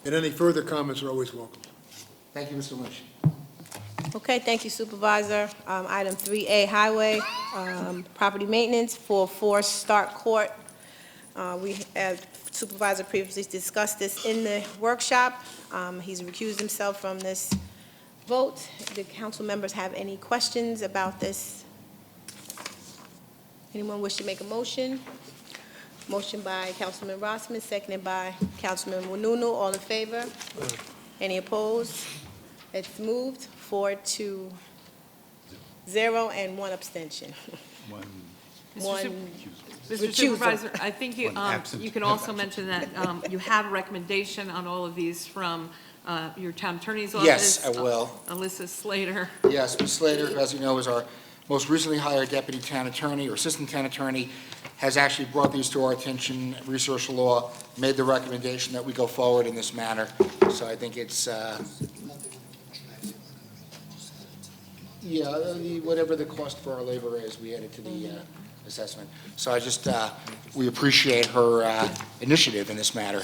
And any further comments are always welcome. Thank you, Mr. Lynch. Okay, thank you, Supervisor. Item 3A, Highway, Property Maintenance for 4-Star Court. We, as Supervisor previously discussed this in the workshop. He's recused himself from this vote. Do council members have any questions about this? Anyone wish to make a motion? Motion by Councilman Rossman, seconded by Councilman Wanunu. All in favor? Any opposed? It's moved 4-0 and 1 abstention. One Mr. recusal. Supervisor, I think you, One absent. you can also mention that you have a recommendation on all of these from your town attorney's office. Yes, I will. Alyssa Slater. Yes, Ms. Slater, who, as you know, is our most recently hired deputy town attorney or assistant town attorney, has actually brought these to our attention, research the law, made the recommendation that we go forward in this manner. So I think it's, whatever the cost for our labor is, we added to the assessment. So I just, we appreciate her initiative in this matter.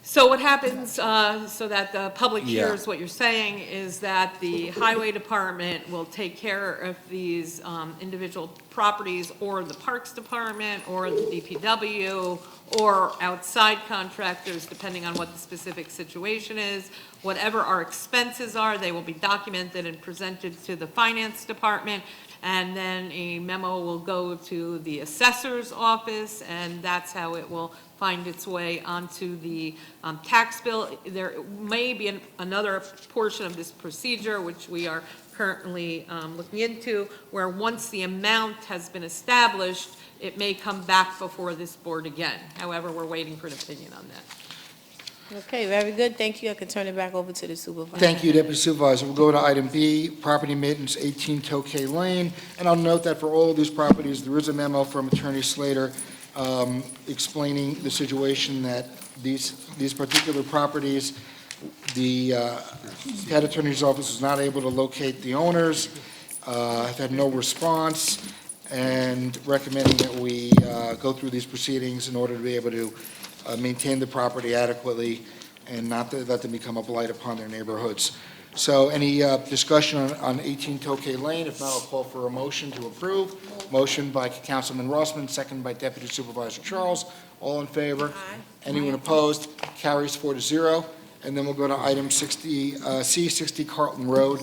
So what happens, so that the public Yeah. hears what you're saying, is that the highway department will take care of these individual properties, or the Parks Department, or the DPW, or outside contractors, depending on what the specific situation is. Whatever our expenses are, they will be documented and presented to the Finance Department, and then a memo will go to the assessor's office, and that's how it will find its way onto the tax bill. There may be another portion of this procedure, which we are currently looking into, where once the amount has been established, it may come back before this board again. However, we're waiting for an opinion on that. Okay, very good. Thank you. I can turn it back over to the supervisor. Thank you, Deputy Supervisor. We'll go to item B, property maintenance, 18 Tokay Lane. And I'll note that for all of these properties, there is a memo from Attorney Slater explaining the situation that these particular properties, the head attorney's office is not able to locate the owners, have had no response, and recommending that we go through these proceedings in order to be able to maintain the property adequately and not to let them become a blight upon their neighborhoods. So any discussion on 18 Tokay Lane? If not, I'll call for a motion to approve. Motion by Councilman Rossman, second by Deputy Supervisor Charles. All in favor? Aye. Anyone opposed? Carries 4-0. And then we'll go to item 60, C, 60 Carlton Road.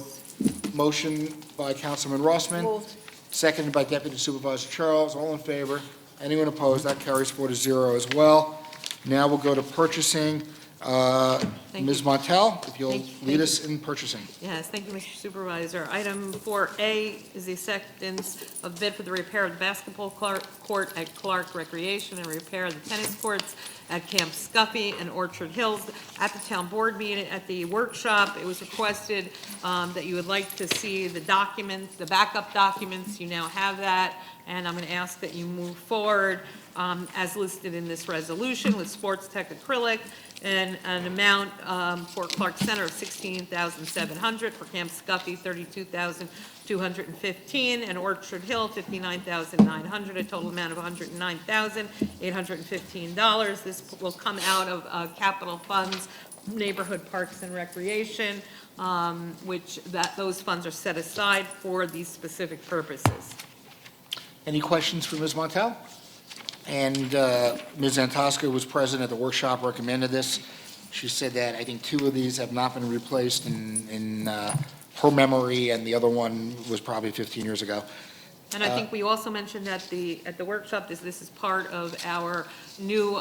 Motion by Councilman Rossman. Moved. Seconded by Deputy Supervisor Charles. All in favor? Anyone opposed? That carries 4-0 as well. Now we'll go to purchasing. Thank Ms. you. Montel, if you'll Thank lead you. us in purchasing. Yes, thank you, Mr. Supervisor. Item 4A is the acceptance of bid for the repair of the basketball court at Clark Recreation and repair of the tennis courts at Camp Scuffy and Orchard Hills. At the town board meeting, at the workshop, it was requested that you would like to see the documents, the backup documents. You now have that, and I'm going to ask that you move forward as listed in this resolution with Sports Tech acrylic and an amount for Clark Center of $16,700, for Camp Scuffy $32,215, and Orchard Hill $59,900, a total amount of $109,815. This will come out of capital funds, neighborhood parks and recreation, which those funds are set aside for these specific purposes. Any questions for Ms. Montel? And Ms. Antosca was present at the workshop, recommended this. She said that I think 2 of these have not been replaced in her memory, and the other one was probably 15 years ago. And I think we also mentioned at the workshop, this is part of our new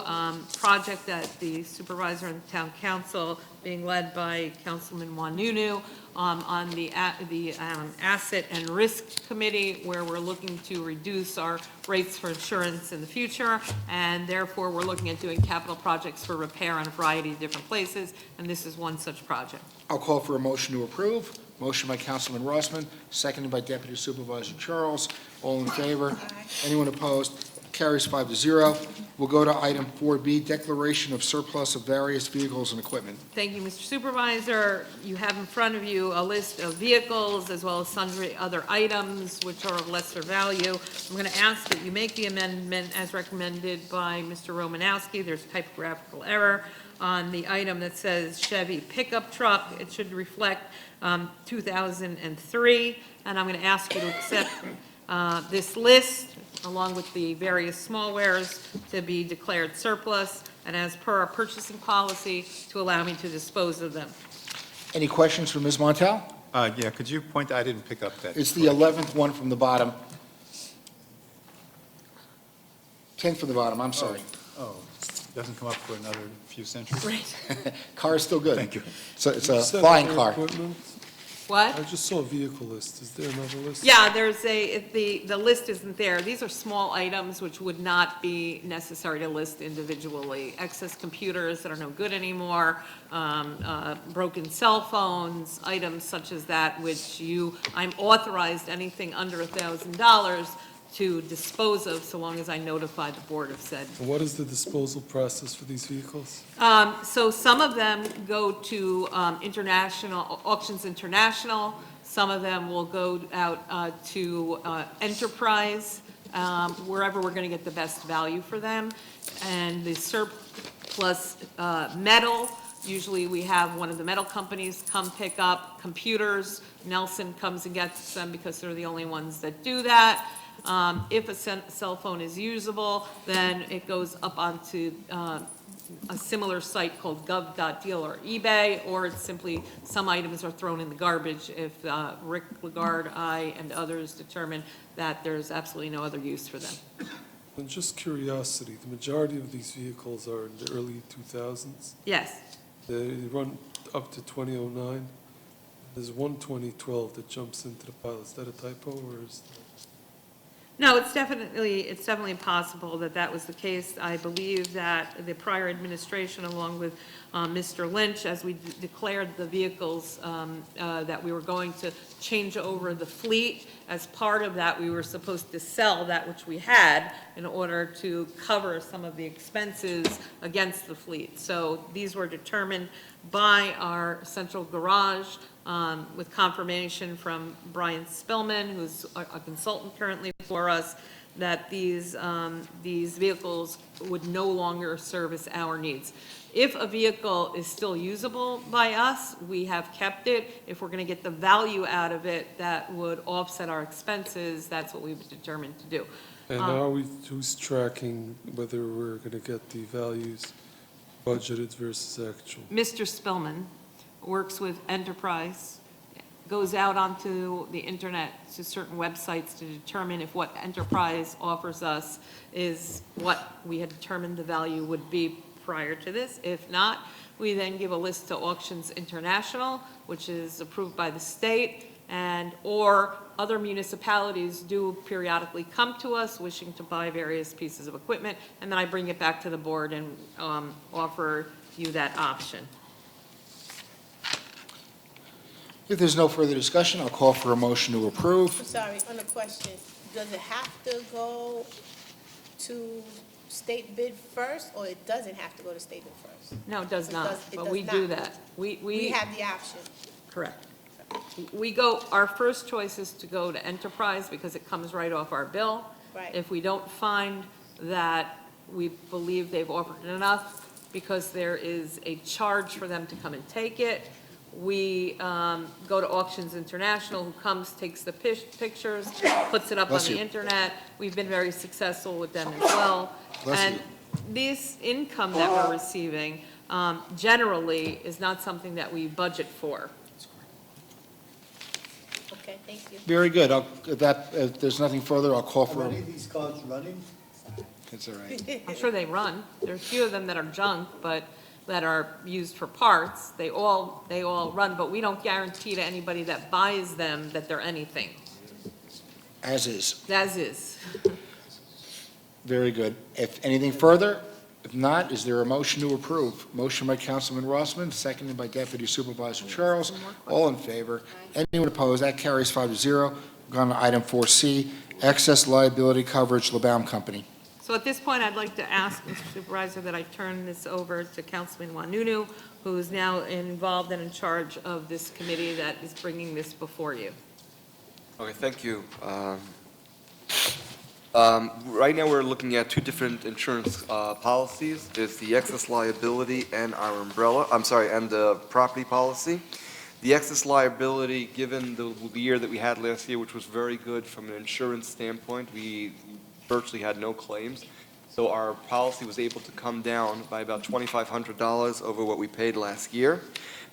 project that the supervisor and the town council, being led by Councilman Wanunu, on the Asset and Risk Committee, where we're looking to reduce our rates for insurance in the future, and therefore we're looking at doing capital projects for repair on a variety of different places, and this is one such project. I'll call for a motion to approve. Motion by Councilman Rossman, seconded by Deputy Supervisor Charles. All in favor? Anyone opposed? Carries 5-0. We'll go to item 4B, declaration of surplus of various vehicles and equipment. Thank you, Mr. Supervisor. You have in front of you a list of vehicles as well as sundry other items which are of lesser value. I'm going to ask that you make the amendment as recommended by Mr. Romanowski. There's a typographical error on the item that says Chevy pickup truck. It should reflect 2003, and I'm going to ask you to accept this list, along with the various small wares, to be declared surplus, and as per our purchasing policy, to allow me to dispose of them. Any questions for Ms. Montel? Yeah, could you point, I didn't pick up that. It's the 11th one from the bottom. 10th from the bottom, I'm sorry. Oh, doesn't come up for another few centuries? Right. Car is still good. Thank you. So it's You a said flying other car. equipment? What? I just saw a vehicle list. Is there another list? Yeah, there's the list isn't there. These are small items which would not be necessary to list individually. Excess computers that are no good anymore, broken cell phones, items such as that, which I'm authorized anything under $1,000 to dispose of, so long as I notify the board of said. And what is the disposal process for these vehicles? So some of them go to Auctions International. Some of them will go out to Enterprise, wherever we're going to get the best value for them. And the surplus metal, usually we have one of the metal companies come pick up. Computers, Nelson comes and gets them because they're the only ones that do that. If a cell phone is usable, then it goes up onto a similar site called gov.deal or eBay, or it's simply some items are thrown in the garbage if Rick Lagarde, I, and others determine that there's absolutely no other use for them. And just curiosity, the majority of these vehicles are in the early 2000s. Yes. They run up to 2009. There's one 2012 that jumps into the pile. Is that a typo or is? No, it's definitely possible that that was the case. I believe that the prior administration, along with Mr. Lynch, as we declared the vehicles that we were going to change over the fleet, as part of that, we were supposed to sell that which we had in order to cover some of the expenses against the fleet. So these were determined by our central garage with confirmation from Brian Spillman, who's a consultant currently for us, that these vehicles would no longer service our needs. If a vehicle is still usable by us, we have kept it. If we're going to get the value out of it that would offset our expenses, that's what we've determined to do. And who's tracking whether we're going to get the values budgeted versus actual? Mr. Spillman works with Enterprise, goes out onto the internet to certain websites to determine if what Enterprise offers us is what we had determined the value would be prior to this. If not, we then give a list to Auctions International, which is approved by the state, or other municipalities do periodically come to us wishing to buy various pieces of equipment, and then I bring it back to the board and offer you that option. If there's no further discussion, I'll call for a motion to approve. I'm sorry, on the question, does it have to go to state bid first, or it doesn't have to go to state bid first? No, it does It not, does- it but does we not. do that. We have the option. Correct. Our first choice is to go to Enterprise because it comes right off our bill. Right. If we don't find that we believe they've offered enough, because there is a charge for them to come and take it, we go to Auctions International, who comes, takes the pictures, puts it up on Bless the you. internet. We've been very successful with them as well. Bless And you. this income that we're receiving generally is not something that we budget for. Okay, thank you. Very good. If there's nothing further, I'll call for, these cars running? it's all right. I'm sure they run. There's a few of them that are junk, but that are used for parts. They all run, but we don't guarantee to anybody that buys them that they're anything. As is. As is. Very good. If anything further, if not, is there a motion to approve? Motion by Councilman Rossman, seconded by Deputy Supervisor Charles. All in favor? Anyone opposed? That carries 5-0. We're on to item 4C, excess liability coverage, LeBaum Company. So at this point, I'd like to ask Mr. Supervisor that I turn this over to Councilman Wanunu, who is now involved and in charge of this committee that is bringing this before you. Okay, thank you. Right now, we're looking at two different insurance policies. There's the excess liability and our umbrella, and the property policy. The excess liability, given the year that we had last year, which was very good from an insurance standpoint, we virtually had no claims. So our policy was able to come down by about $2,500 over what we paid last year.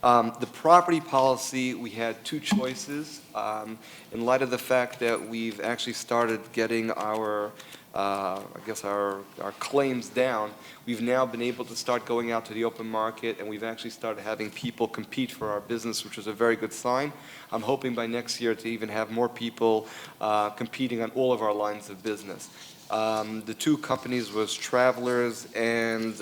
The property policy, we had two choices. In light of the fact that we've actually started getting our claims down, we've now been able to start going out to the open market, and we've actually started having people compete for our business, which is a very good sign. I'm hoping by next year to even have more people competing on all of our lines of business. The two companies was Travelers and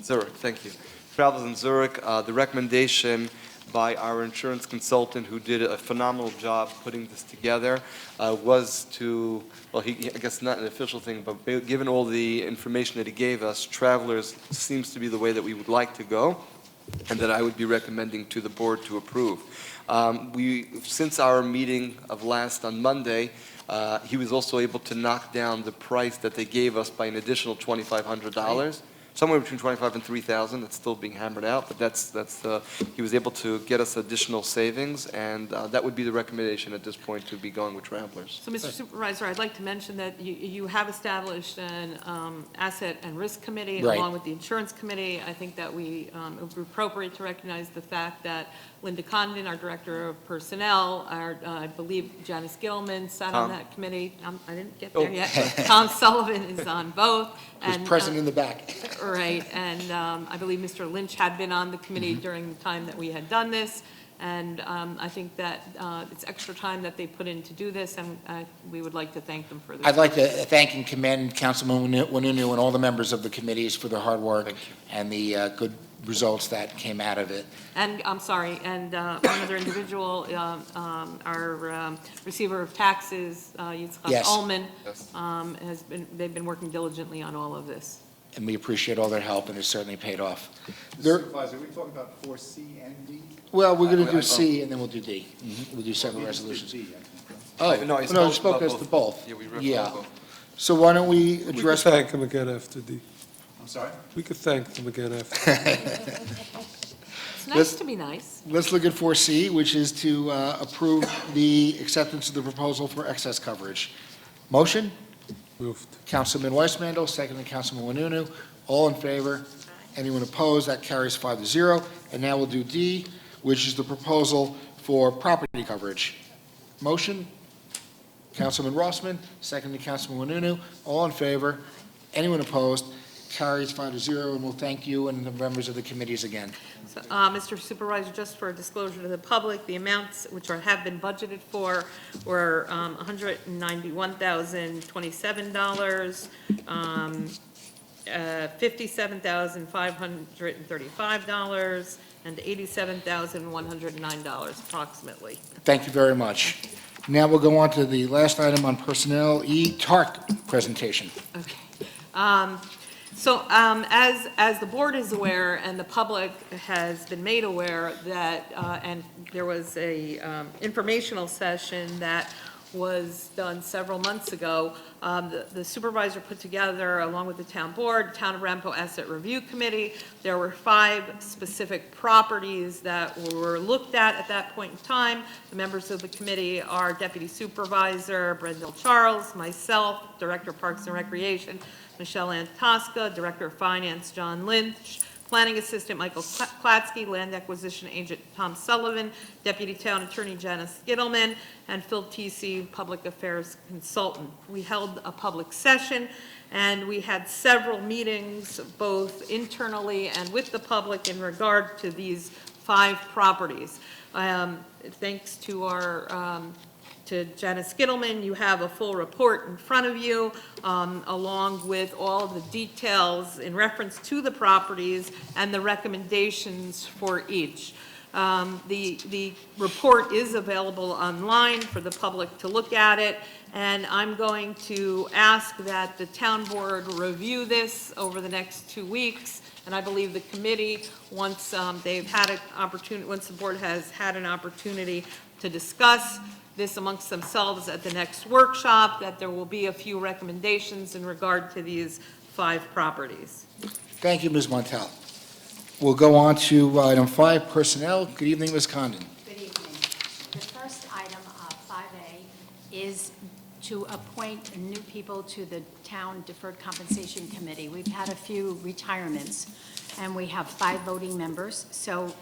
Zurich, thank you. Travelers and Zurich. The recommendation by our insurance consultant, who did a phenomenal job putting this together, was to, I guess not an official thing, but given all the information that he gave us, Travelers seems to be the way that we would like to go, and that I would be recommending to the board to approve. Since our meeting of on Monday, he was also able to knock down the price that they gave us by an additional $2,500. Somewhere between $25,000 and $3,000. That's still being hammered out, but he was able to get us additional savings, and that would be the recommendation at this point, to be going with Travelers. So, Mr. Supervisor, I'd like to mention that you have established an asset and risk committee Right. along with the insurance committee. I think that it would be appropriate to recognize the fact that Linda Condon, our Director of Personnel, I believe Janice Gilman sat on that committee. I didn't get there yet. Tom Sullivan is on both. Who's present in the back. Right, and I believe Mr. Lynch had been on the committee during the time that we had done this, and I think that it's extra time that they put in to do this, and we would like to thank them for this. I'd like to thank and commend Councilman Wanunu and all the members of the committees for their hard work and the good results that came out of it. And, I'm sorry, and one other individual, our receiver of taxes, Yitzchak Yes. Ullman, Yes. they've been working diligently on all of this. And we appreciate all their help, and it certainly paid off. Supervisor, are we talking about 4C and D? Well, we're going to do C, and then we'll do D. We'll do several resolutions. D, I think. Oh, No, I you spoke spoke about as to both. Yeah, we read Yeah. both. So why don't we We could address, thank them again after D. I'm sorry? We could thank them again after. It's nice to be nice. let's look at 4C, which is to approve the acceptance of the proposal for excess coverage. Motion? Moved. Councilman Weismandel, seconded Councilman Wanunu. All in favor? Anyone opposed? That carries 5-0. And now we'll do D, which is the proposal for property coverage. Motion? Councilman Rossman, seconded Councilman Wanunu. All in favor? Anyone opposed? Carries 5-0, and we'll thank you and the members of the committees again. So, Mr. Supervisor, just for disclosure to the public, the amounts which have been budgeted for were $191,027, $57,535, and $87,109 approximately. Thank you very much. Now we'll go on to the last item on personnel, TARC presentation. Okay. As the board is aware, and the public has been made aware that, and there was a informational session that was done several months ago, the supervisor put together, along with the town board, Town of Ramapo Asset Review Committee. There were 5 specific properties that were looked at that point in time. The members of the committee are Deputy Supervisor Brendel Charles, myself, Director of Parks and Recreation, Michelle Antosca, Director of Finance John Lynch, Planning Assistant Michael Klatsky, Land Acquisition Agent Tom Sullivan, Deputy Town Attorney Janice Gittleman, and Phil T.C., Public Affairs Consultant. We held a public session, and we had several meetings, both internally and with the public, in regard to these 5 properties. Thanks to our to Janice Gittleman, you have a full report in front of you, along with all the details in reference to the properties and the recommendations for each. The report is available online for the public to look at it, and I'm going to ask that the town board review this over the next 2 weeks, and I believe the committee, once they've had an opportunity, once the board has had an opportunity to discuss this amongst themselves at the next workshop, that there will be a few recommendations in regard to these 5 properties. Thank you, Ms. Montel. We'll go on to item 5, personnel. Good evening, Ms. Condon. Good evening. The first item, 5A, is to appoint new people to the Town Deferred Compensation Committee. We've had a few retirements, and we have 5 voting members. So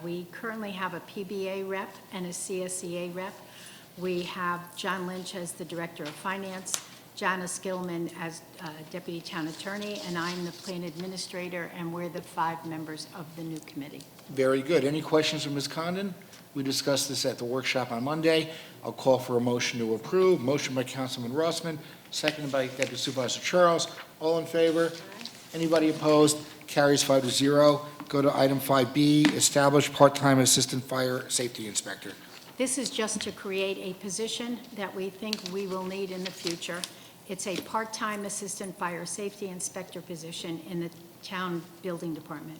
we currently have a PBA rep and a CSEA rep. We have John Lynch as the Director of Finance, Janice Gilman as Deputy Town Attorney, and I'm the Plan Administrator, and we're the 5 members of the new committee. Very good. Any questions from Ms. Condon? We discussed this at the workshop on Monday. I'll call for a motion to approve. Motion by Councilman Rossman, seconded by Deputy Supervisor Charles. All in favor? Anybody opposed? Carries 5-0. Go to item 5B, establish part-time Assistant Fire Safety Inspector. This is just to create a position that we think we will need in the future. It's a part-time Assistant Fire Safety Inspector position in the Town Building Department.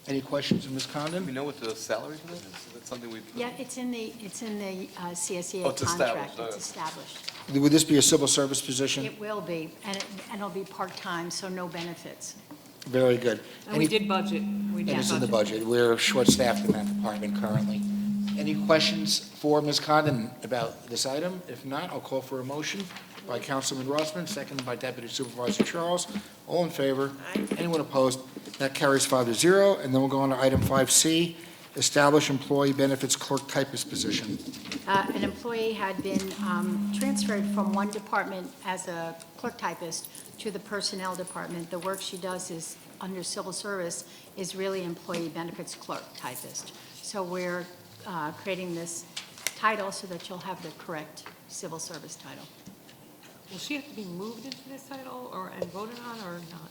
Any questions of Ms. Do Condon? we know what the salary for that is? Is that something we've? Yeah, it's in the CSEA Oh, it's contract. established, It's established. Would this be a civil service position? It will be, and it'll be part-time, so no benefits. Very good. And we did budget. We And did it's in the budget. budget. We're short-staffed in that department currently. Any questions for Ms. Condon about this item? If not, I'll call for a motion by Councilman Rossman, seconded by Deputy Supervisor Charles. All in favor? Anyone opposed? That carries 5-0. And then we'll go on to item 5C, establish employee benefits clerk typist position. An employee had been transferred from one department as a clerk typist to the personnel department. The work she does is, under civil service, is really employee benefits clerk typist. So we're creating this title so that you'll have the correct civil service title. Will she have to be moved into this title and voted on or not?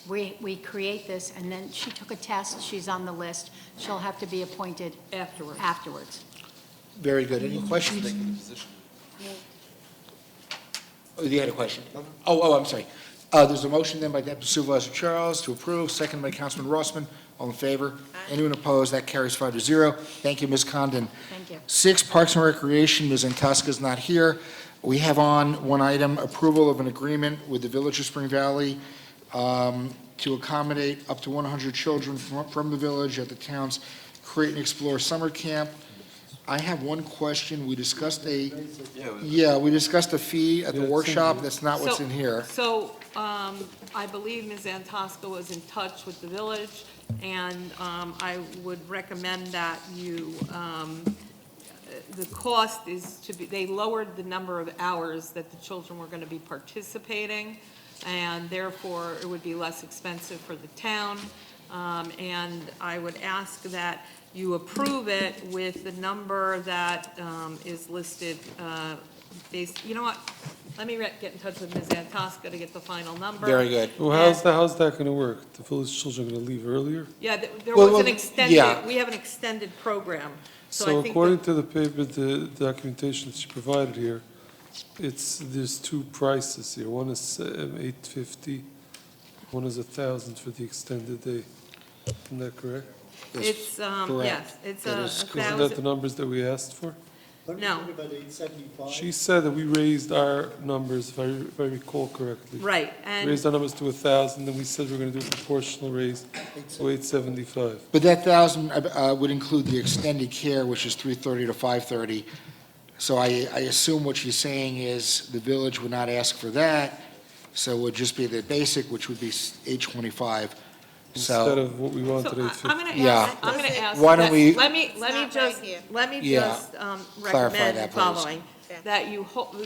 We create this, and then she took a test, she's on the list. She'll have to be appointed afterwards. Very good. Any questions? Oh, you had a question? Oh, I'm sorry. There's a motion then by Deputy Supervisor Charles to approve, second by Councilman Rossman. All in favor? Anyone opposed? That carries 5-0. Thank you, Ms. Condon. Thank you. 6, Parks and Recreation, Ms. Antosca is not here. We have on one item, approval of an agreement with the Village of Spring Valley to accommodate up to 100 children from the village at the town's Create and Explore Summer Camp. I have one question. We discussed we discussed a fee at the Yeah, it's in workshop. here. That's not what's in here. So, I believe Ms. Antosca was in touch with the village, and I would recommend that you, the cost is to be, they lowered the number of hours that the children were going to be participating, and therefore it would be less expensive for the town. And I would ask that you approve it with the number that is listed based, you know what? Let me get in touch with Ms. Antosca to get the final number. Very good. Well, how's that going to work? The village children are going to leave earlier? Yeah, there Well, was an yeah. extended, we have an extended program. So I So think according that, to the paper, the documentation that you provided here, there's two prices here. One is $850, one is $1,000 for the extended day. Isn't that correct? it's, correct. yes, it's It a is. Isn't that the thousand, numbers that we asked for? no, She said that we raised our numbers, if I recall correctly. right, and. Raised our numbers to 1,000, then we said we're going to do a proportional raise to 875. But that 1,000 would include the extended care, which is 3:30 to 5:30. So I assume what she's saying is the village would not ask for that, so it would just be the basic, which would be 825. Instead So, of what we wanted, So 850. I'm gonna Yeah. ask, I'm gonna ask. Why don't that- we- Let me It's not right just, here. let me Yeah. just Clarify recommend the that, please. following. Okay. That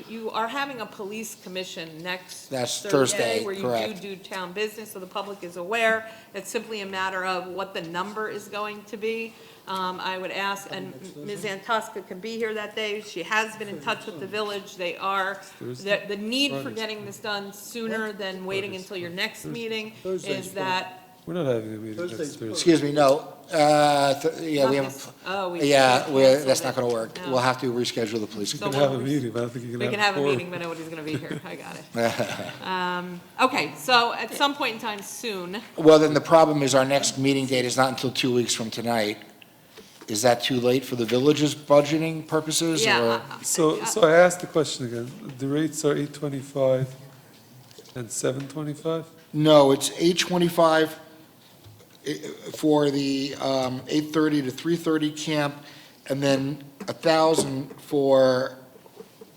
you are having a police commission next That's Thursday. Thursday, Where you correct. do town business, so the public is aware. It's simply a matter of what the number is going to be. I would ask, and Ms. Antosca can be here that day. She has been in touch with the village. They are, the need for getting this done sooner than waiting until your next meeting is that. We're not having a meeting next Thursday. excuse me, no, yeah, we have, Oh, we. yeah, canceled that's it. not going to work. No. We'll have to reschedule the police. We So can have a meeting, but I don't think you We can can have have a a quorum. meeting, but nobody's going to be here. I got it. Okay, so at some point in time soon, Well, then the problem is our next meeting date is not until 2 weeks from tonight. Is that too late for the village's budgeting purposes? yeah, or- So I asked the question again. The rates are 825 and 725? No, it's 825 for the 8:30 to 3:30 camp, and then 1,000 for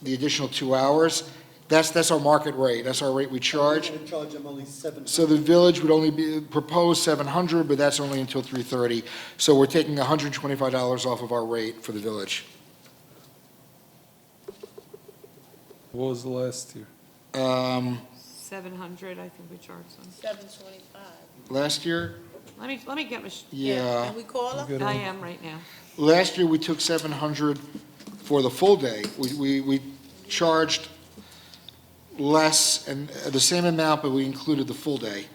the additional 2 hours. That's our market rate, that's our rate we charge. Charge them only $700. So the village would only be, propose 700, but that's only until 3:30. So we're taking $125 off of our rate for the village. What was the last year? 700, I think we charged them. 725. Last year, Let me get my, yeah, Can we call her? Get I on- am right now. last year we took 700 for the full day. We charged less and the same amount, but we included the full day.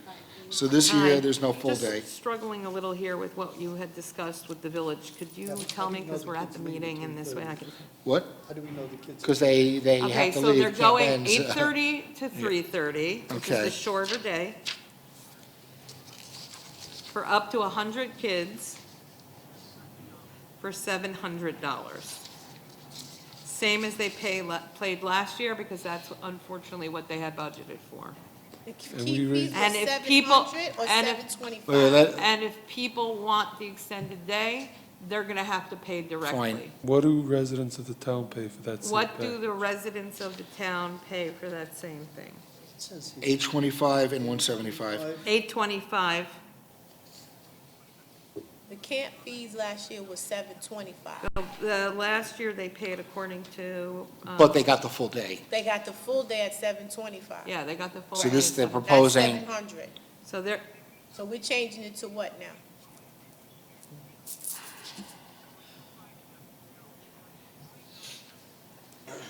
So this year, there's no full day. Just struggling a little here with what you had discussed with the village. Could you tell me, because we're at the meeting, and this way I can. What? How do we know the kids? Because they Okay, have to so leave. they're camp going ends. 8:30 to 3:30, which is Okay. the shorter day, for up to 100 kids for $700. Same as they paid last year, because that's unfortunately what they had budgeted for. The And key we fees raised- was And if people- 700 or and if- 725? Wait, that- And if people want the extended day, they're gonna have to pay directly. What do residents of the town pay for that same What do pack? the residents of the town pay for that same thing? It says here. 825 and 175. $825. The camp fees last year was 725. The last year they paid according to. But they got the full day. They got the full day at 725. Yeah, they got the full. So this, day. they're That's proposing, 700. So they're, So we're changing it to what now?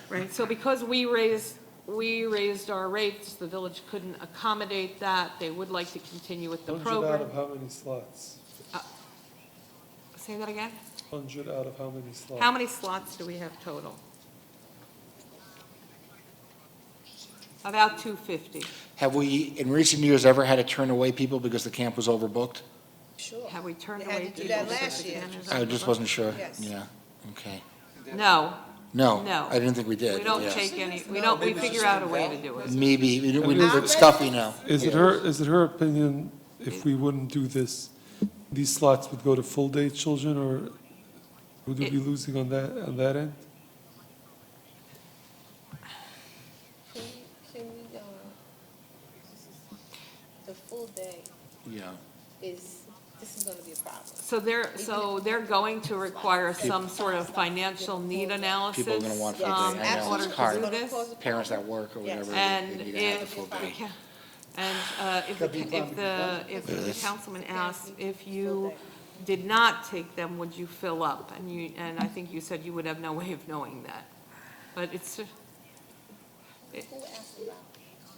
right, so because we raised our rates, the village couldn't accommodate that. They would like to continue with the 100 out program. of how many slots? Say that again? 100 out of how many slots? How many slots do we have total? About 250. Have we, in recent years, ever had to turn away people because the camp was overbooked? Sure. Have we turned They had away to do people? that because last the year. camp is I just overbooked? wasn't sure. Yes. Yeah, okay. No, No, No. I didn't think we did. we don't yeah. take any, we figure out a way to do it. Maybe, we did with Scuffy now. Is it her opinion, if we wouldn't do this, these slots would go to full-day children, or would we be losing on that end? Can we, the full day Yeah. this is gonna be a problem. So they're going to require some sort of financial need analysis. People are gonna want full day. I know, In order it's to hard. do this. Parents at work or whatever, And they need to have the if, full day. if the councilman asked if you did not take them, would you fill up? And I think you said you would have no way of knowing that. But it's, Who asked about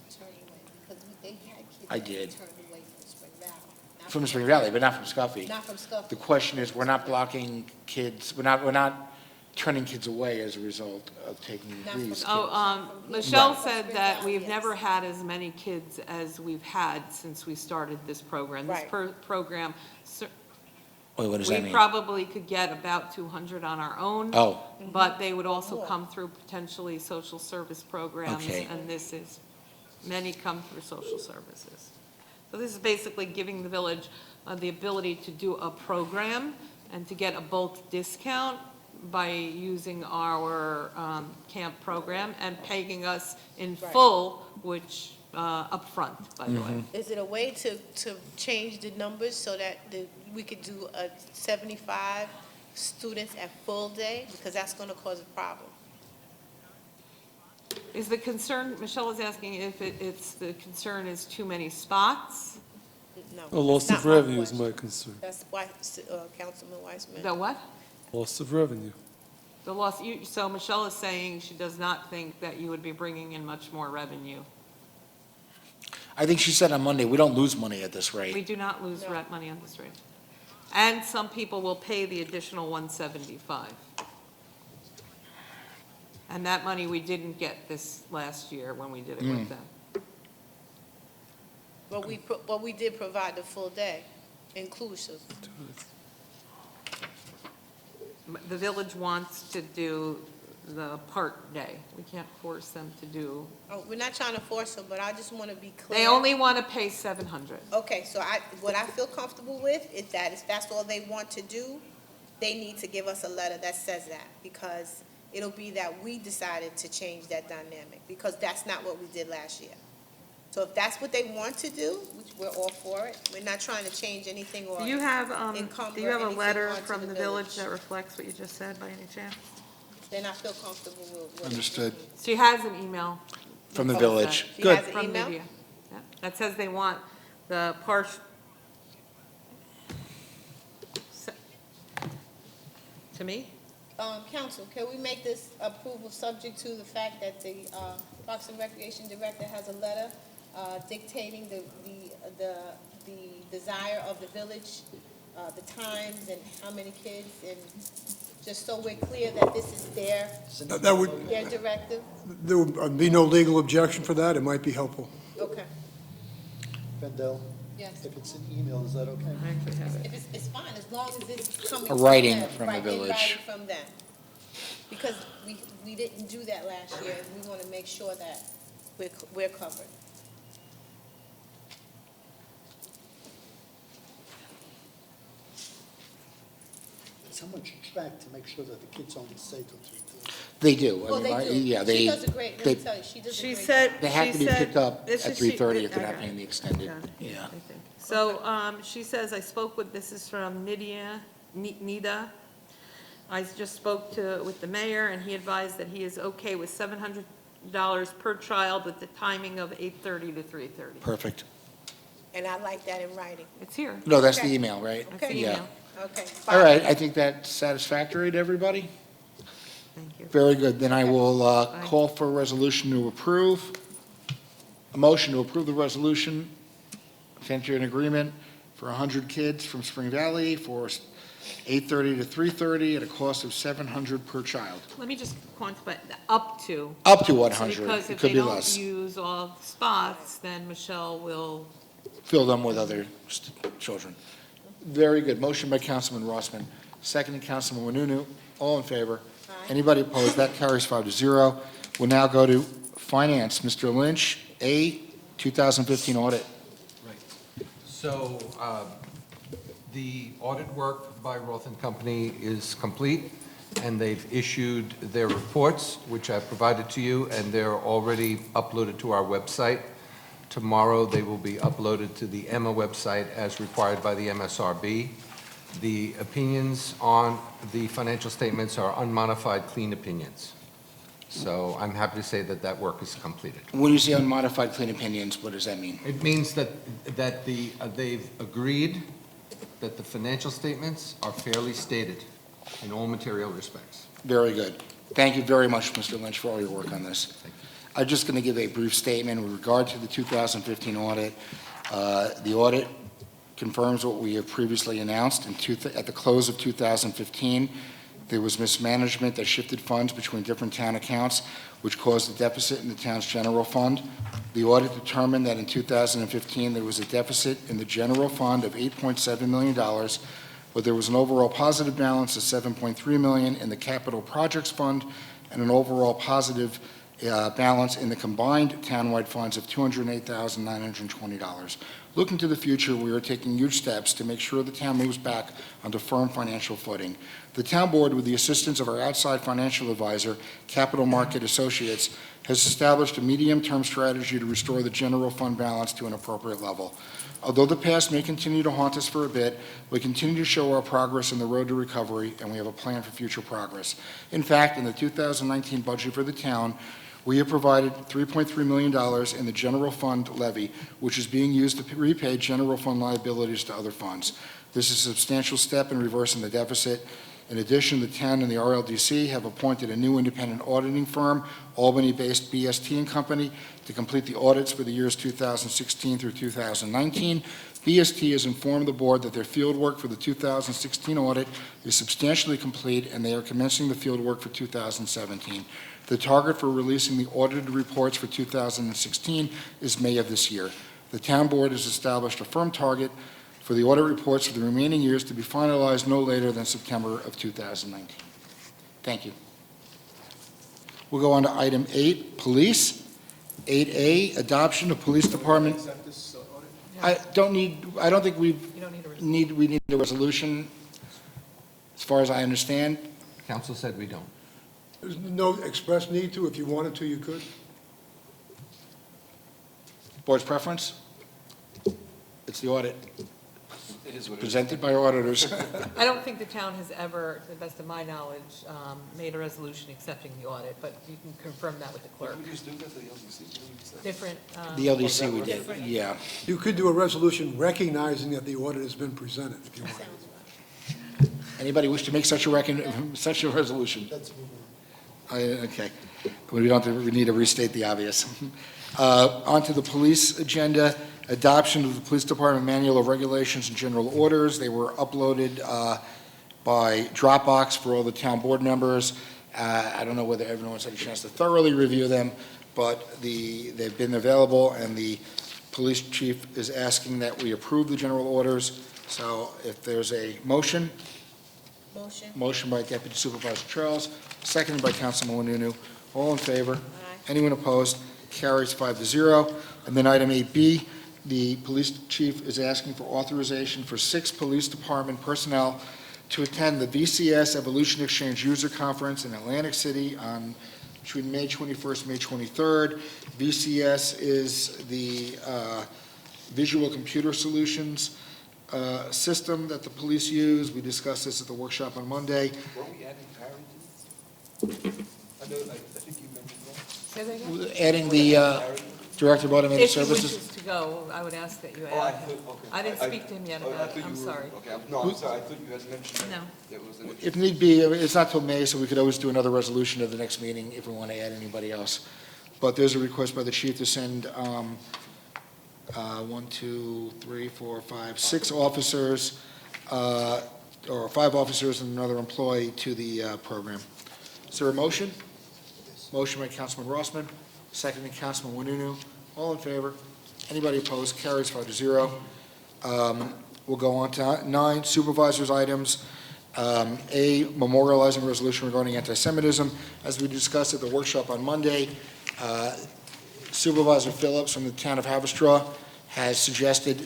turning away? Because they had kids I that did. turned away from Spring Valley. Not From Spring Valley, but not from Scuffy. Not from Scuffy. The question is, we're not blocking kids, we're not turning kids away as a result of taking these kids. Michelle Right. said that we've never had as many kids as we've had since we started this program. This Right. program, Wait, what does that we mean? probably could get about 200 on our own. Oh. But they would also come through potentially social service programs. Okay. And many come through social services. So this is basically giving the village the ability to do a program and to get a bulk discount by using our camp program and paying us in full, which upfront, by the way. Is it a way to change the numbers so that we could do 75 students at full day? Because that's gonna cause a problem. Is the concern, Michelle is asking if the concern is too many spots? No. A loss that's of not my revenue is question. my concern. That's why, Councilman Weissman. The what? Loss of revenue. The loss, so Michelle is saying she does not think that you would be bringing in much more revenue. I think she said on Monday, we don't lose money at this rate. We do not lose money on this rate. And some people will pay the additional 175. And that money we didn't get this last year when we did it with them. But we did provide the full day, inclusive. The village wants to do the part day. We can't force them to do, Oh, we're not trying to force them, but I just want to be clear. they only want to pay 700. Okay, so what I feel comfortable with is that if that's all they want to do, they need to give us a letter that says that, because it'll be that we decided to change that dynamic, because that's not what we did last year. So if that's what they want to do, which we're all for it, we're not trying to change anything or Do you have encumber a anything letter onto from the the village that reflects what you just said by any chance? Then I feel comfortable with. Understood. She has an email. From the that village. says that. Good. She has an From email? Lydia. Yeah. That says they want the partial. To me? Council, can we make this approval subject to the fact that the Parks and Recreation Director has a letter dictating the desire of the village, the times and how many kids, and just so we're clear that this is their directive? There would be no legal objection for that. It might be helpful. Okay. Vendel, Yes. if it's an email, is that okay? I actually have it. If it's fine, as long as it's coming A from writing them, from the right, in village. writing from them. Because we didn't do that last year, and we want to make sure that we're covered. Someone should track to make sure that the kids only stay till 3:30. They do. I Well, mean, they do. Yeah, She they, does a great, let they, me tell you, she does a She great said. job. they have to be she said- picked up this at is she- 3:30 if they're I not got paying it. the extended. Got it, Yeah. I think. So, she says, I spoke with, this is from Nida. I just spoke with the mayor, and he advised that he is okay with $700 per child with the timing of 8:30 to 3:30. Perfect. And I like that in writing. It's here. No, that's the Okay. email, right? That's the Okay. Yeah. email. Okay. All right, I think that's satisfactory to everybody. Thank you. Very good. Then I will call for a resolution to approve, a motion to approve the resolution, to enter an agreement for 100 kids from Spring Valley for 8:30 to 3:30 at a cost of $700 per child. Let me just quantify, up to. Up to 100. Because It if could they be don't less. use all the spots, then Michelle will, Fill them with other children. Very good. Motion by Councilman Rossman, seconded Councilman Wanunu. All in favor? Anybody opposed? That carries 5-0. We'll now go to Finance. Mr. Lynch, A, 2015 audit. So, the audit work by Roth and Company is complete, and they've issued their reports, which I've provided to you, and they're already uploaded to our website. Tomorrow, they will be uploaded to the EMA website as required by the MSRB. The opinions on the financial statements are unmodified, clean opinions. So I'm happy to say that that work is completed. When you say unmodified clean opinions, what does that mean? It means that they've agreed that the financial statements are fairly stated in all material respects. Very good. Thank you very much, Mr. Lynch, for all your work on this. I'm just going to give a brief statement with regard to the 2015 audit. The audit confirms what we have previously announced. At the close of 2015, there was mismanagement that shifted funds between different town accounts, which caused a deficit in the town's general fund. The audit determined that in 2015, there was a deficit in the general fund of $8.7 million, but there was an overall positive balance of $7.3 million in the capital projects fund and an overall positive balance in the combined townwide funds of $208,920. Looking to the future, we are taking huge steps to make sure the town moves back onto firm financial footing. The town board, with the assistance of our outside financial advisor, Capital Market Associates, has established a medium-term strategy to restore the general fund balance to an appropriate level. Although the past may continue to haunt us for a bit, we continue to show our progress on the road to recovery, and we have a plan for future progress. In fact, in the 2019 budget for the town, we have provided $3.3 million in the general fund levy, which is being used to repay general fund liabilities to other funds. This is a substantial step in reversing the deficit. In addition, the town and the RLDC have appointed a new independent auditing firm, Albany-based BST & Company, to complete the audits for the years 2016 through 2019. BST has informed the board that their field work for the 2016 audit is substantially complete, and they are commencing the field work for 2017. The target for releasing the audited reports for 2016 is May of this year. The town board has established a firm target for the audit reports for the remaining years to be finalized no later than September of 2019. Thank you. We'll go on to item 8, police. 8A, adoption of police department. I don't think we need a resolution, as far as I understand. Council said we don't. There's no express need to. If you wanted to, you could. Board's preference? It's the audit. Presented by auditors. I don't think the town has ever, to the best of my knowledge, made a resolution accepting the audit, but you can confirm that with the clerk. Different. The LDC we did, yeah. You could do a resolution recognizing that the audit has been presented, if you want. Anybody wish to make such a resolution? Okay. We need to restate the obvious. On to the police agenda. Adoption of the Police Department Manual of Regulations and General Orders. They were uploaded by Dropbox for all the town board members. I don't know whether everyone's had a chance to thoroughly review them, but they've been available, and the police chief is asking that we approve the general orders. So if there's a motion. Motion. Motion by Deputy Supervisor Charles, seconded by Councilman Wanunu. All in favor? Anyone opposed? Carries 5-0. And then item 8B, the police chief is asking for authorization for 6 police department personnel to attend the VCS Evolution Exchange User Conference in Atlantic City on between May 21st and May 23rd. VCS is the Visual Computer Solutions system that the police use. We discussed this at the workshop on Monday. Weren't we adding Parrington? I think you mentioned that. Say that again? Adding the Director of Automated If he Services. wishes to go, I would ask that you Oh, I add him. thought, okay. I didn't speak to him yet about it, I'm sorry. Okay, no, I'm sorry, I thought you had mentioned No. there was an issue. If need be, it's not till May, so we could always do another resolution at the next meeting if we want to add anybody else. But there's a request by the chief to send 6 officers, or 5 officers and another employee to the program. Is there a motion? Motion by Councilman Rossman, seconded by Councilman Wanunu. All in favor? Anybody opposed? Carries 5-0. We'll go on to 9 supervisors' items. A, memorializing resolution regarding anti-Semitism. As we discussed at the workshop on Monday, Supervisor Phillips from the town of Haverstraw has suggested,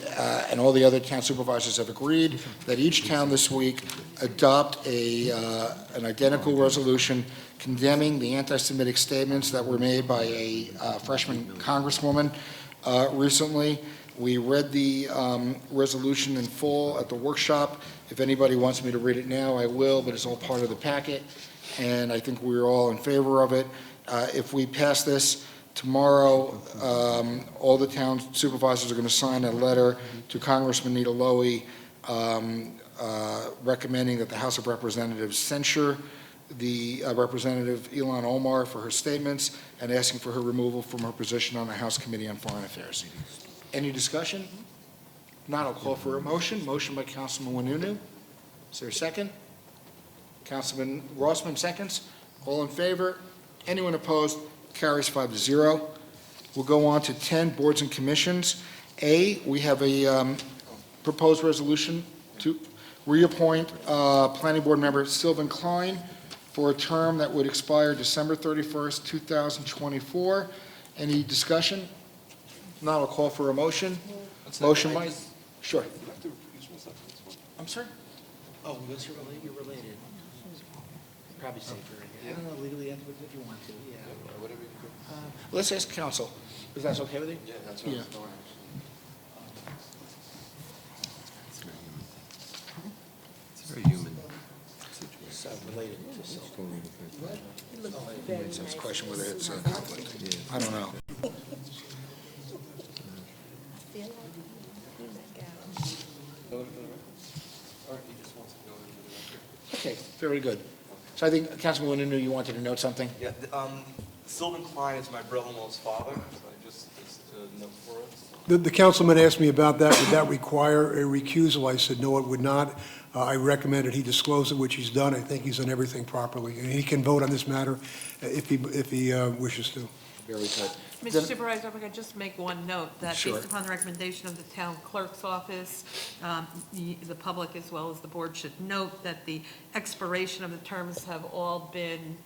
and all the other town supervisors have agreed, that each town this week adopt an identical resolution condemning the anti-Semitic statements that were made by a freshman congresswoman recently. We read the resolution in full at the workshop. If anybody wants me to read it now, I will, but it's all part of the packet, and I think we're all in favor of it. If we pass this tomorrow, all the town supervisors are going to sign a letter to Congressman Nita Lowey recommending that the House of Representatives censure the Representative Ilhan Omar for her statements and asking for her removal from her position on the House Committee on Foreign Affairs. Any discussion? Not, I'll call for a motion. Motion by Councilman Wanunu. Is there a second? Councilman Rossman seconds. All in favor? Anyone opposed? Carries 5-0. We'll go on to 10, boards and commissions. A, we have a proposed resolution to reappoint Planning Board member Sylvan Klein for a term that would expire December 31st, 2024. Any discussion? Not, I'll call for a motion. Motion by, sure. I'm sorry? Oh, what's your related? You're related. Probably safer. I don't know, legally, if you want to, yeah. Let's ask counsel. Is that okay with you? Yeah, that's right. It's very human. It's related to Sylvan. So it's a question whether it's a conflict. I don't know. Okay, very good. So I think, Councilman Wanunu, you wanted to note something? Yeah, Sylvan Klein is my brother-in-law's father, so I just a note for it. The councilman asked me about that. Would that require a recusal? I said, no, it would not. I recommended he disclose it, which he's done. I think he's done everything properly. And he can vote on this matter if he wishes to. Very good. Mr. Supervisor, if I could just make one note, that Sure. based upon the recommendation of the town clerk's office, the public as well as the board should note that the expiration of the terms have all been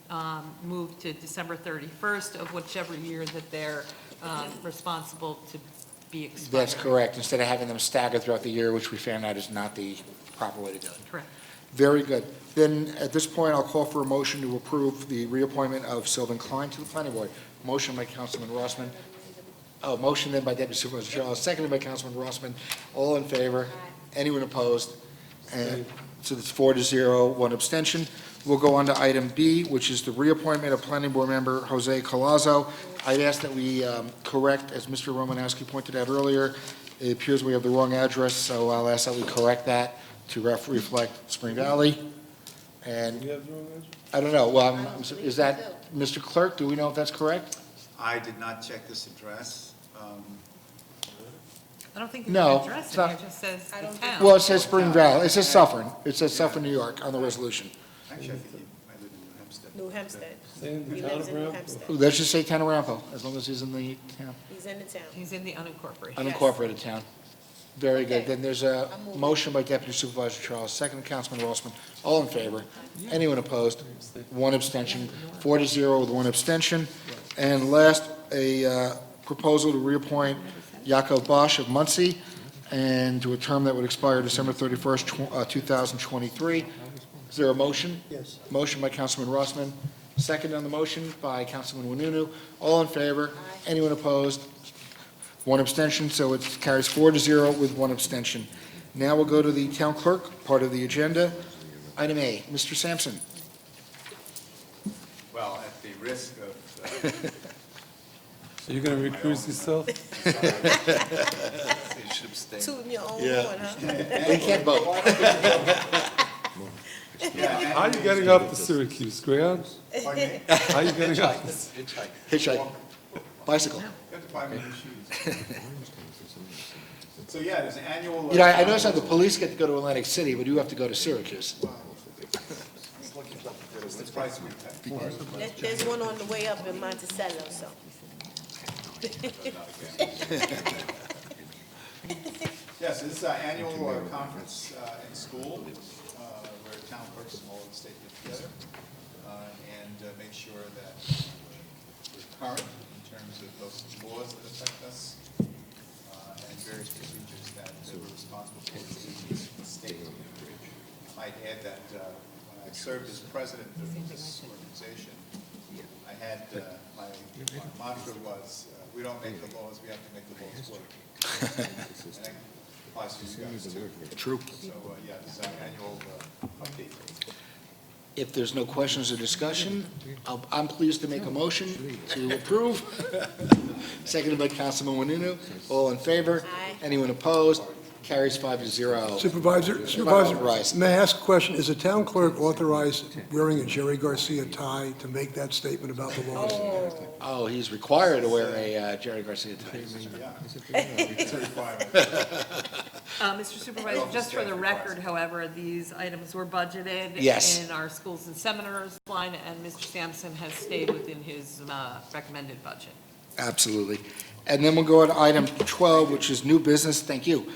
moved to December 31st of whichever year that they're responsible to be expired. That's correct. Instead of having them staggered throughout the year, which we found out is not the proper way to do it. Correct. Very good. Then, at this point, I'll call for a motion to approve the reappointment of Sylvan Klein to the planning board. Motion by Councilman Rossman. Oh, motion then by Deputy Supervisor Charles, seconded by Councilman Rossman. All in favor? Anyone opposed? And so it's 4-0, 1 abstention. We'll go on to item B, which is the reappointment of planning board member Jose Collazo. I'd ask that we correct, as Mr. Romanowski pointed out earlier, it appears we have the wrong address, so I'll ask that we correct that to reflect Spring Valley. And I don't know, well, is that, Mr. Clerk, do we know if that's correct? I did not check this address. I don't think No, there's an address it's in there, not- it just says the town. Well, it says Spring Valley, it says Suffern, it says Suffern, New York on the resolution. Actually, I live in New Hampstead. New Hampstead. Stay in the He town lives of in New Rampo. Hampstead. Let's just say Town of Rampo, as long as he's in the town, He's in the town. He's in the unincorporated. unincorporated town. Very good. Okay. Then there's a motion by Deputy Supervisor Charles, second by Councilman Rossman. All in favor? Anyone opposed? 1 abstention. 4-0 with 1 abstention. And last, a proposal to reappoint Yaakov Bosch of Muncie and to a term that would expire December 31st, 2023. Is there a motion? Yes. Motion by Councilman Rossman, second on the motion by Councilman Wanunu. All in favor? Anyone opposed? 1 abstention, so it carries 4-0 with 1 abstention. Now we'll go to the town clerk, part of the agenda. Item A, Mr. Sampson. Well, at the risk of, So you're going to recuse yourself? you should abstain. Tooting your own Yeah. horn, huh? They can't vote. How are you getting up to Syracuse, Greyhound? How are you getting up? Hitchhike. Bicycle. You have to buy me new shoes. So, yeah, there's an annual. You know, I noticed how the police get to go to Atlantic City, but you have to go to Syracuse. It's price we pay. There's one on the way up in Monticello, so. Yes, this is our annual conference in school, where town clerks from all over the state get together and make sure that we're current in terms of those laws that affect us and various procedures that we're responsible for in the state. I might add that when I served as president of this organization, I had, my mantra was, we don't make the laws, we have to make the laws work. And that applies to you guys too. True. So, yeah, this is our annual update. If there's no questions or discussion, I'm pleased to make a motion to approve. Seconded by Councilman Wanunu. All in favor? Aye. Anyone opposed? Carries 5-0. Supervisor, Rice. may I ask a question? Is the town clerk authorized wearing a Jerry Garcia tie to make that statement about the laws? Oh, he's required to wear a Jerry Garcia tie. It's a requirement. Mr. Supervisor, just for the record, however, these items were budgeted Yes. in our schools and seminars line, and Mr. Sampson has stayed within his recommended budget. Absolutely. And then we'll go to item 12, which is new business. Thank you.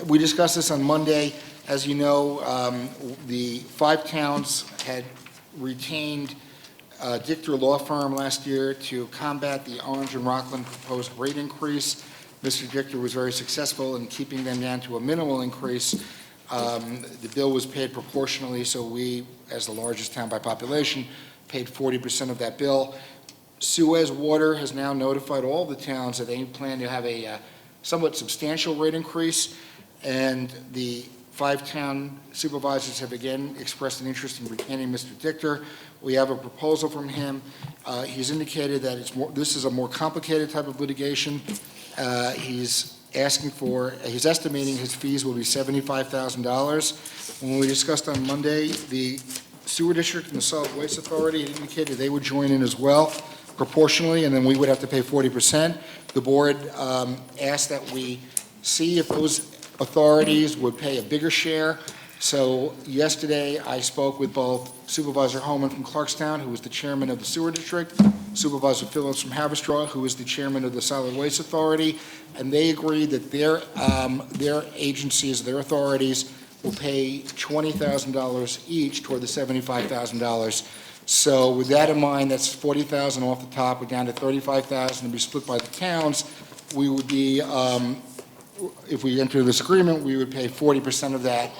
We discussed this on Monday. As you know, the 5 towns had retained Dichter Law Firm last year to combat the Orange and Rockland proposed rate increase. Mr. Dichter was very successful in keeping them down to a minimal increase. The bill was paid proportionally, so we, as the largest town by population, paid 40% of that bill. Suez Water has now notified all the towns that they plan to have a somewhat substantial rate increase, and the 5 town supervisors have again expressed an interest in retaining Mr. Dichter. We have a proposal from him. He's indicated that this is a more complicated type of litigation. He's estimating his fees will be $75,000. When we discussed on Monday, the Sewer District and the Solid Waste Authority had indicated they would join in as well, proportionally, and then we would have to pay 40%. The board asked that we see if those authorities would pay a bigger share. So yesterday, I spoke with both Supervisor Holman from Clarkstown, who is the chairman of the Sewer District, Supervisor Phillips from Haverstraw, who is the chairman of the Solid Waste Authority, and they agreed that their agencies, their authorities, will pay $20,000 each toward the $75,000. So with that in mind, that's $40,000 off the top. We're down to $35,000 to be split by the towns. We would be, if we enter this agreement, we would pay 40% of that.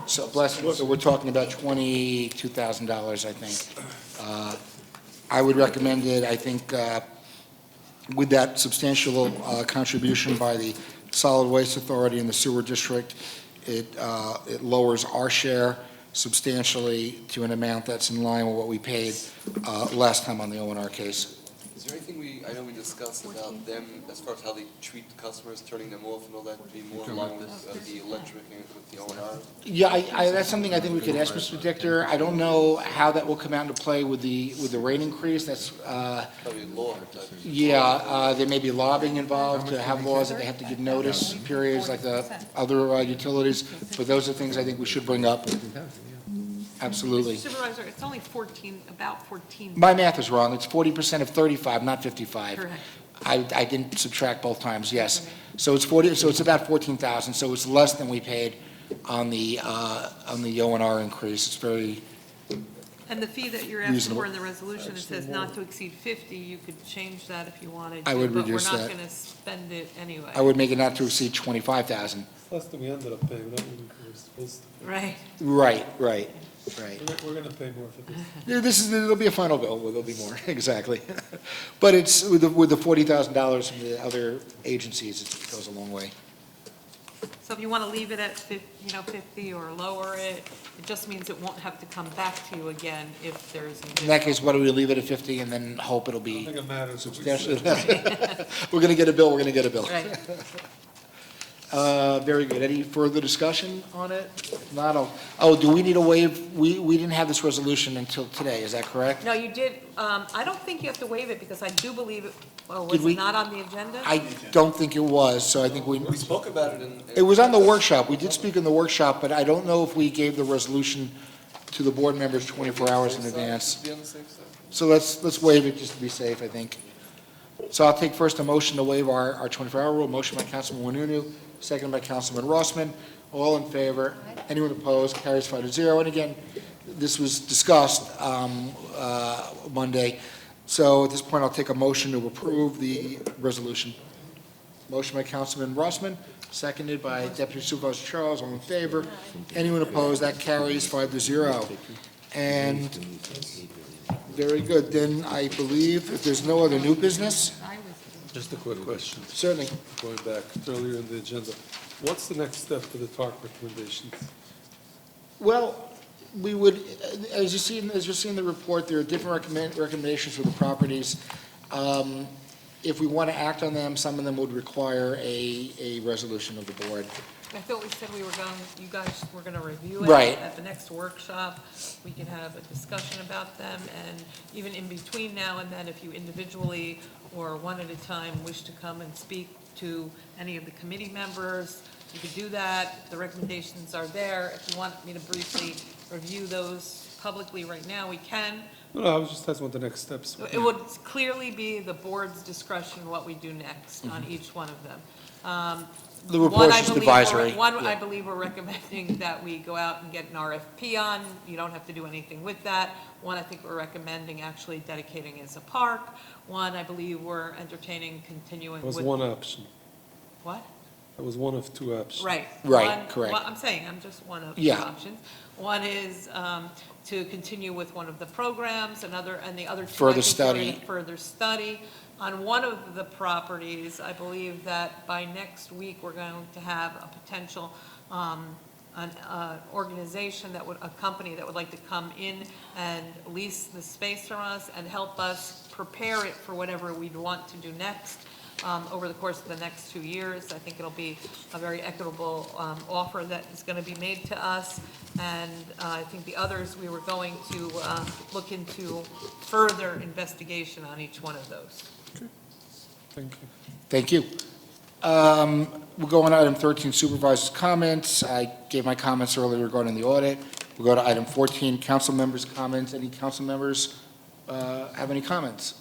So bless you. So we're talking about $22,000, I think. I would recommend it. I think with that substantial contribution by the Solid Waste Authority and the Sewer District, it lowers our share substantially to an amount that's in line with what we paid last time on the O&R case. Is there anything I know we discussed about them, as far as how they treat the customers, turning them off and all that, be more along with the electric and with the O&R? Yeah, that's something I think we could ask Mr. Dichter. I don't know how that will come out into play with the rate increase. That's, Probably a law type. yeah, there may be lobbying involved to have laws that they have to give notice periods like the other utilities, but those are things I think we should bring up. Absolutely. Supervisor, it's only 14, about 14. My math is wrong. It's 40% of 35, not 55. Correct. I didn't subtract both times, yes. So it's 40, so it's about 14,000, so it's less than we paid on the O&R increase. It's very, And the fee that you're asking Reasonable. for in the resolution, it says not to exceed 50, you could change that if you wanted to. I would reduce But we're that. not going to spend it anyway. I would make it not to exceed 25,000. Last time we ended up paying, not what we were supposed to. Right. Right. We're gonna pay more for this. Yeah, there'll be a final bill where there'll be more, exactly. But it's, with the $40,000 from the other agencies, it goes a long way. So if you want to leave it at 50 or lower it, it just means it won't have to come back to you again if there's. In that case, why don't we leave it at 50 and then hope it'll I be think it matters. substantially less? We're going to get a bill, Right. Very good. Any further discussion on it? If not, do we need a waive? We didn't have this resolution until today, is that correct? No, you did, I don't think you have to waive it, because I do believe it, was Did we- it not on the agenda? I don't think it was, so I think we, We spoke about it in. it was on the workshop. We did speak in the workshop, but I don't know if we gave the resolution to the board members 24 hours in advance. Be on the safe side. So let's waive it just to be safe, I think. So I'll take first a motion to waive our 24-hour rule. Motion by Councilman Wanunu, second by Councilman Rossman. All in favor? Anyone opposed? Carries 5-0. And again, this was discussed Monday. So at this point, I'll take a motion to approve the resolution. Motion by Councilman Rossman, seconded by Deputy Supervisor Charles. All in favor? Anyone opposed? That carries 5-0. And very good. Then I believe if there's no other new business, Just a quick question, certainly. going back earlier in the agenda. What's the next step for the TARC recommendations? Well, we would, as you see in the report, there are different recommendations for the properties. If we want to act on them, some of them would require a resolution of the board. I thought we said you guys were going to review it. Right. At the next workshop. We can have a discussion about them, and even in between now and then, if you individually or one at a time wish to come and speak to any of the committee members, you could do that. The recommendations are there. If you want me to briefly review those publicly right now, we can. No, I was just asking what the next steps would be. It would clearly be the board's discretion what we do next on each one of them. The report's One, I just believe advisory. One, Yeah. I believe we're recommending that we go out and get an RFP on. You don't have to do anything with that. One, I think we're recommending actually dedicating as a park. One, I believe we're entertaining continuing That with. was one option. What? That was one of two options. Right. Right, One- correct. I'm saying, I'm just one of the Yeah. options. One is to continue with one of the programs, and the other two. I Further think we're study. gonna further study. On one of the properties, I believe that by next week, we're going to have a potential, an organization that would, a company that would like to come in and lease the space from us and help us prepare it for whatever we'd want to do next. Over the course of the next 2 years. I think it'll be a very equitable offer that is going to be made to us. And I think the others, we were going to look into further investigation on each one of those. Thank you. Thank you. We'll go on to item 13, supervisors' comments. I gave my comments earlier regarding the audit. We'll go to item 14, council members' comments. Any council members have any comments?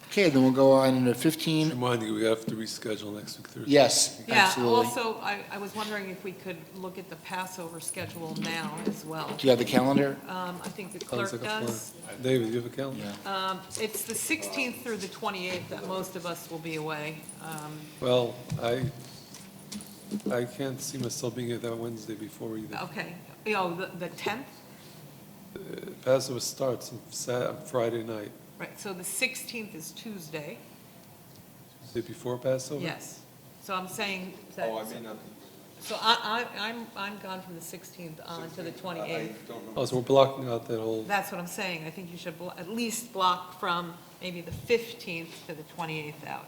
Okay, then we'll go on to 15. Remind you, we have to reschedule next week Thursday. Yes, Yeah, absolutely. also, I was wondering if we could look at the Passover schedule now as well. Do you have the calendar? I think the Sounds clerk like a plan. does. David, you have a calendar? Yeah. It's the 16th through the 28th that most of us will be away. Well, I can't see myself being here that Wednesday before either. Okay, the 10th? Passover starts on Friday night. Right, so the 16th is Tuesday, Is it before Passover? yes. So I'm saying that. Oh, I may not. So I'm gone from the 16th on to the 28th. Oh, so we're blocking out that whole, That's what I'm saying. I think you should at least block from maybe the 15th to the 28th out.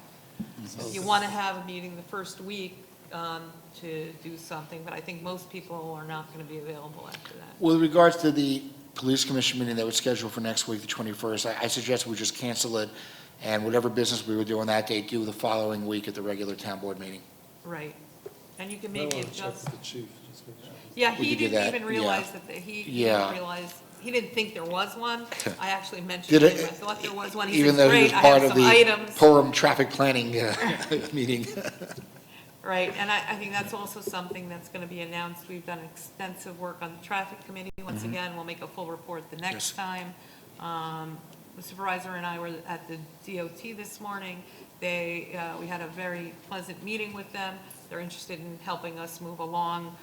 If you want to have a meeting the first week to do something, but I think most people are not going to be available after that. With regards to the police commission meeting that was scheduled for next week, the 21st, I suggest we just cancel it, and whatever business we were doing that day, do the following week at the regular town board meeting. Right. And you can I maybe want to check adjust. with the chief. just make sure. Yeah, We he could do didn't that, even yeah. realize that, he Yeah. didn't realize, he didn't think there was one. I actually mentioned Did to it- him, I thought there was one. He Even said, though he was great, I part have of some the items. Purim traffic planning meeting. Right, and I think that's also something that's going to be announced. We've done extensive work on the traffic committee. Once again, we'll make a full report the next time. The supervisor and I were at the DOT this morning. We had a very pleasant meeting with them. They're interested in helping us move along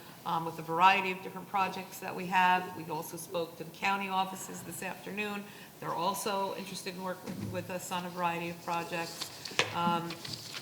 with a variety of different projects that we have. We also spoke to the county offices this afternoon. They're also interested in working with us on a variety of projects.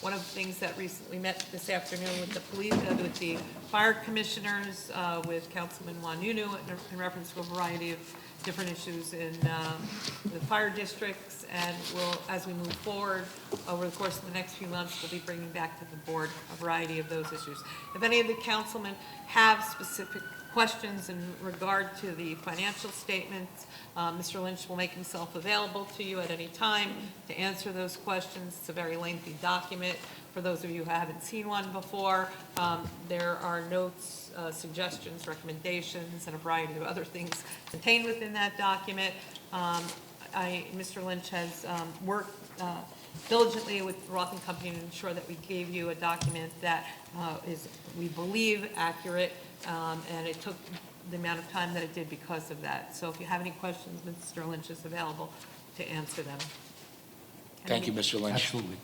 One of the things that recently met this afternoon with the police, with the fire commissioners, with Councilman Wanunu in reference to a variety of different issues in the fire districts, and we'll, as we move forward over the course of the next few months, we'll be bringing back to the board a variety of those issues. If any of the councilmen have specific questions in regard to the financial statements, Mr. Lynch will make himself available to you at any time to answer those questions. It's a very lengthy document. For those of you who haven't seen one before, there are notes, suggestions, recommendations, and a variety of other things contained within that document. Mr. Lynch has worked diligently with Roth and Company to ensure that we gave you a document that is, we believe, accurate, and it took the amount of time that it did because of that. So if you have any questions, Mr. Lynch is available to answer them. Thank you, Mr. Lynch. Absolutely.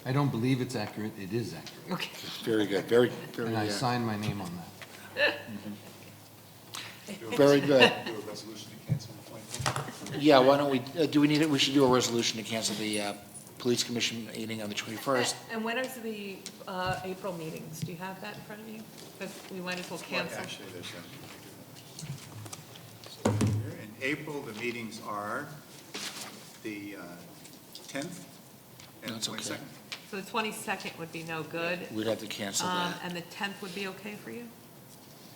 I don't believe it's accurate, it is accurate. Okay. Very good, very, very, And I sign my name on that. very good. Do a resolution to cancel the 24th. Yeah, why don't we, do we need it, we should do a resolution to cancel the police commission meeting on the 21st. And when is the April meetings? Do you have that in front of you? Because we might as well cancel. Actually, there's so here in April, the meetings are the 10th and That's the okay. 22nd. So the 22nd would be no good. We'd have to cancel that. And the 10th would be okay for you?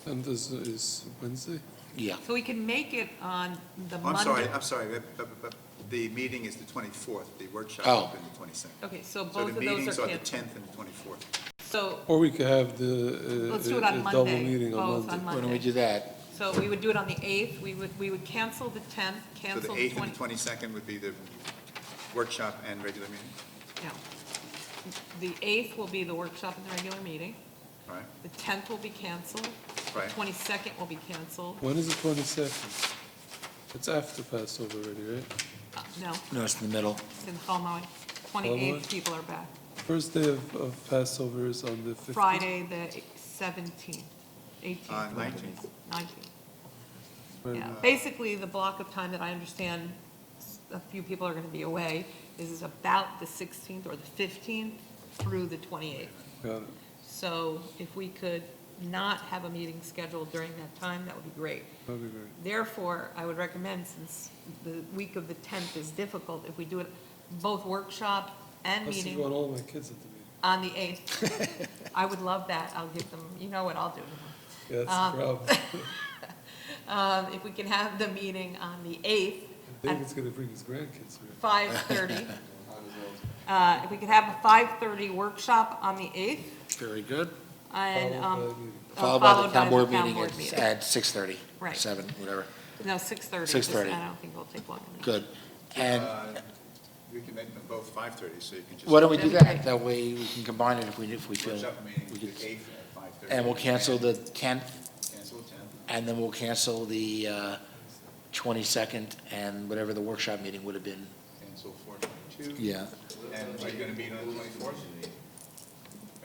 And this is Wednesday? Yeah. So we can make it on the I'm Monday. sorry, but the meeting is the 24th, the workshop Oh. will be the 22nd. Okay, so So both the of those meetings are are the canceled. 10th and the 24th. So Or we could have the, let's do it a on double Monday, meeting both on on Monday. Why don't we Monday. do that? So we would do it on the 8th. We would cancel the 10th, So cancel the the 8th and 20. the 22nd would be the workshop and regular meeting, No. The 8th will be the workshop and the regular meeting. right? The 10th will be canceled. Right. The 22nd will be canceled. When is the 22nd? It's after Passover already, right? No, No, it's in the middle. it's in the following. 28th, people are back. First day of Passover is on the 15th. Friday, the 17th, 18th. whatever it 19th. is. 19th. When- Yeah, basically, the block of time that I understand a few people are going to be away is about the 16th or the 15th through the 28th. Got it. So if we could not have a meeting scheduled during that time, that would be great. That'd be great. Therefore, I would recommend, since the week of the 10th is difficult, if we do it both workshop and I still meeting want all my kids at the meeting. on the 8th. I would love that. I'll give them, you know what I'll do. Yeah, that's the problem. If we can have the meeting on the 8th at David's gonna bring his grandkids here. 5:30. If we could have a 5:30 workshop on the 8th, Very good. and, Followed by a meeting. Followed by the town town board board meeting meeting. at 6:30. Right. 7, whatever. No, 6:30. 6:30. I don't think it'll take long. Good. And We can make them both 5:30, so you can just. why don't we do That'd be that? great. That way we can combine it if we feel. Workshop meeting, we the could- 8th at 5:30. And we'll cancel the 10th, Cancel the 10th. and then we'll cancel the 22nd and whatever the workshop meeting would have been. Cancel 4/22. Yeah. And are you going to meet on the 24th? Are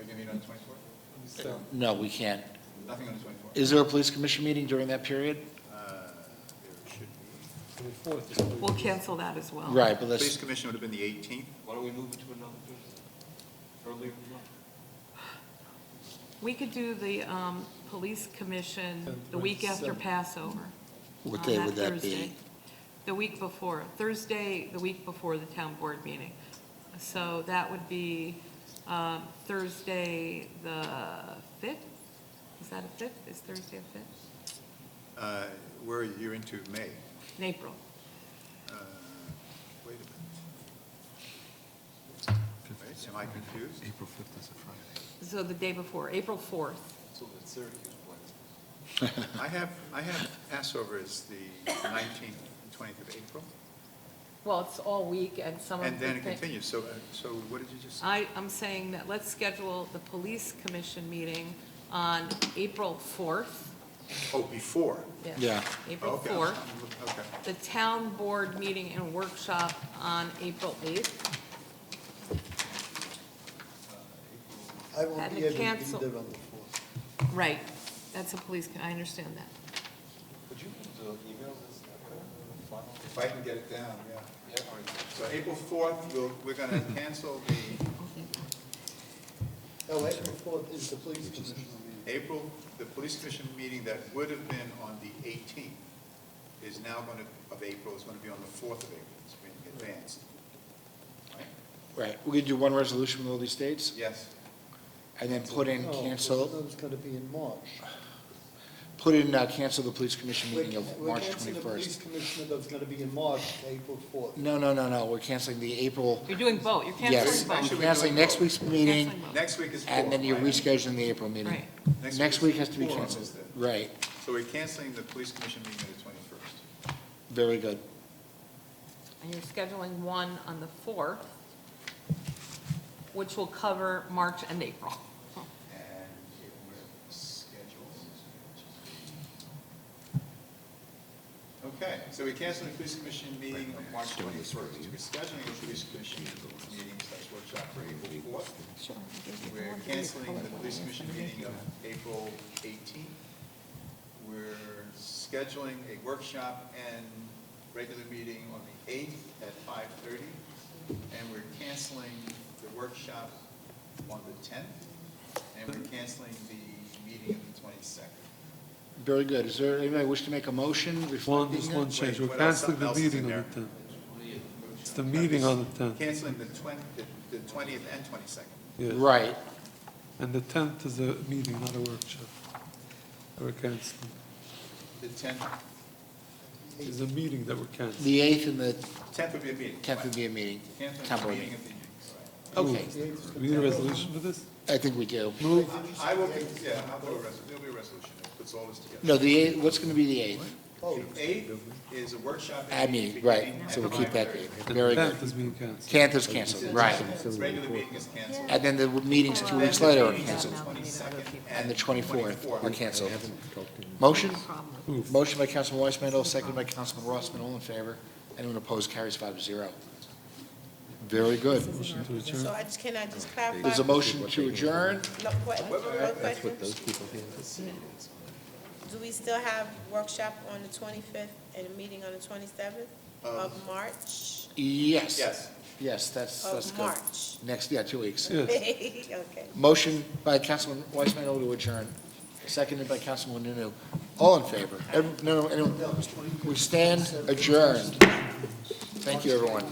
you going to meet on the 24th? No, we can't. Nothing on the 24th? Is there a police commission meeting during that period? There should be. 24th is pretty We'll good. cancel that as well. Right, but Police let's, commission would have been the 18th. Why don't we move it to another Thursday? Earlier in the month? We could do the police commission the week after 27th. Passover. what on day would that Thursday. be? The week before, Thursday, the week before the town board meeting. So that would be Thursday, the 5th? Is that a 5th? Is Thursday a 5th? Where you're into May. In April. Wait a minute. Wait, am I confused? April 5th is a Friday. So the day before, April 4th. So the Syracuse Wednesday. I have Passover is the 19th and 20th of April, Well, it's all week and some of the and then it thi- continues. So what did you just say? I'm saying that let's schedule the police commission meeting on April 4th. Oh, before. Yes, Yeah. April Okay, 4th. Okay. The town board meeting and workshop on April 8th. I won't And be to able to be cancel- there on the 4th. Right, that's a police, I understand that. Would you email this? Final? If I can get it down, yeah. Yeah, all right. So April 4th, we're going to cancel the Oh, April 4th is the police commission meeting. the police commission meeting that would have been on the 18th. is now going to, of April, is going to be on the 4th of April. It's being advanced. Right? Right, we're gonna do one resolution with all these dates, Yes. and then put in No, cancel, That was gonna be in March. cancel the police commission meeting of March We're canceling the police 21st. commissioner that's gonna be in March, April 4th. No, we're canceling the April, You're doing both, you're yes, canceling both. Actually, we're canceling next week's meeting, Canceling both. Next week is 4. and then you're right? rescheduling the April meeting. Right. Next week has to be 4 canceled, is the- right, So we're canceling the police commission meeting of the 21st. very good. And you're scheduling one on the 4th, which will cover March and April. And if we're scheduled. Okay, so we're canceling the police commission meeting of March 21st. We're scheduling the police commission meeting slash workshop for April 4th. We're canceling the police commission meeting of April 18th. We're scheduling a workshop and regular meeting on the 8th at 5:30. And we're canceling the workshop on the 10th. And we're canceling the meeting of the 22nd. Very good. Is there anybody wish to make a motion Just reflecting one that? change, Wait, we're what else? canceling the Something else is meeting in on there. the 10th. It's the meeting on the 10th, Canceling the 20th and 22nd. yes. Right, And the 10th is a meeting, not a workshop. We're canceling. The 10th, It's a meeting that we're canceling. the 8th and the 10th would be a meeting. 10th would be a meeting, Canceling town the board meeting meeting. of the meetings, Okay, We need a resolution for this? I think we do. Move. I will, yeah, I'll do there'll be a resolution that puts all this together. No, the 8th, what's going to be the 8th? The 8th is a workshop. Ad meeting, right, so we'll keep that date. Very good. 10th is being canceled. 10th is canceled, right. Regular meeting is canceled. And then the meetings 2 weeks later are canceled, 22nd and the 24th are canceled. Motion? Motion by Councilman Weissman, seconded by Councilman Rossman, all in favor. Anyone opposed, carries 5-0. Very good. Motion to adjourn. So can I just clarify? There's a motion to adjourn. No, one question. Do we still have workshop on the 25th and a meeting on the 27th of March? Yes. Yes. Yes, that's Of good. March. Next, 2 weeks. Yes. Okay. Motion by Councilman Weissman to adjourn, seconded by Councilman Nunu. All in favor? Anyone? We stand adjourned. Thank you, everyone.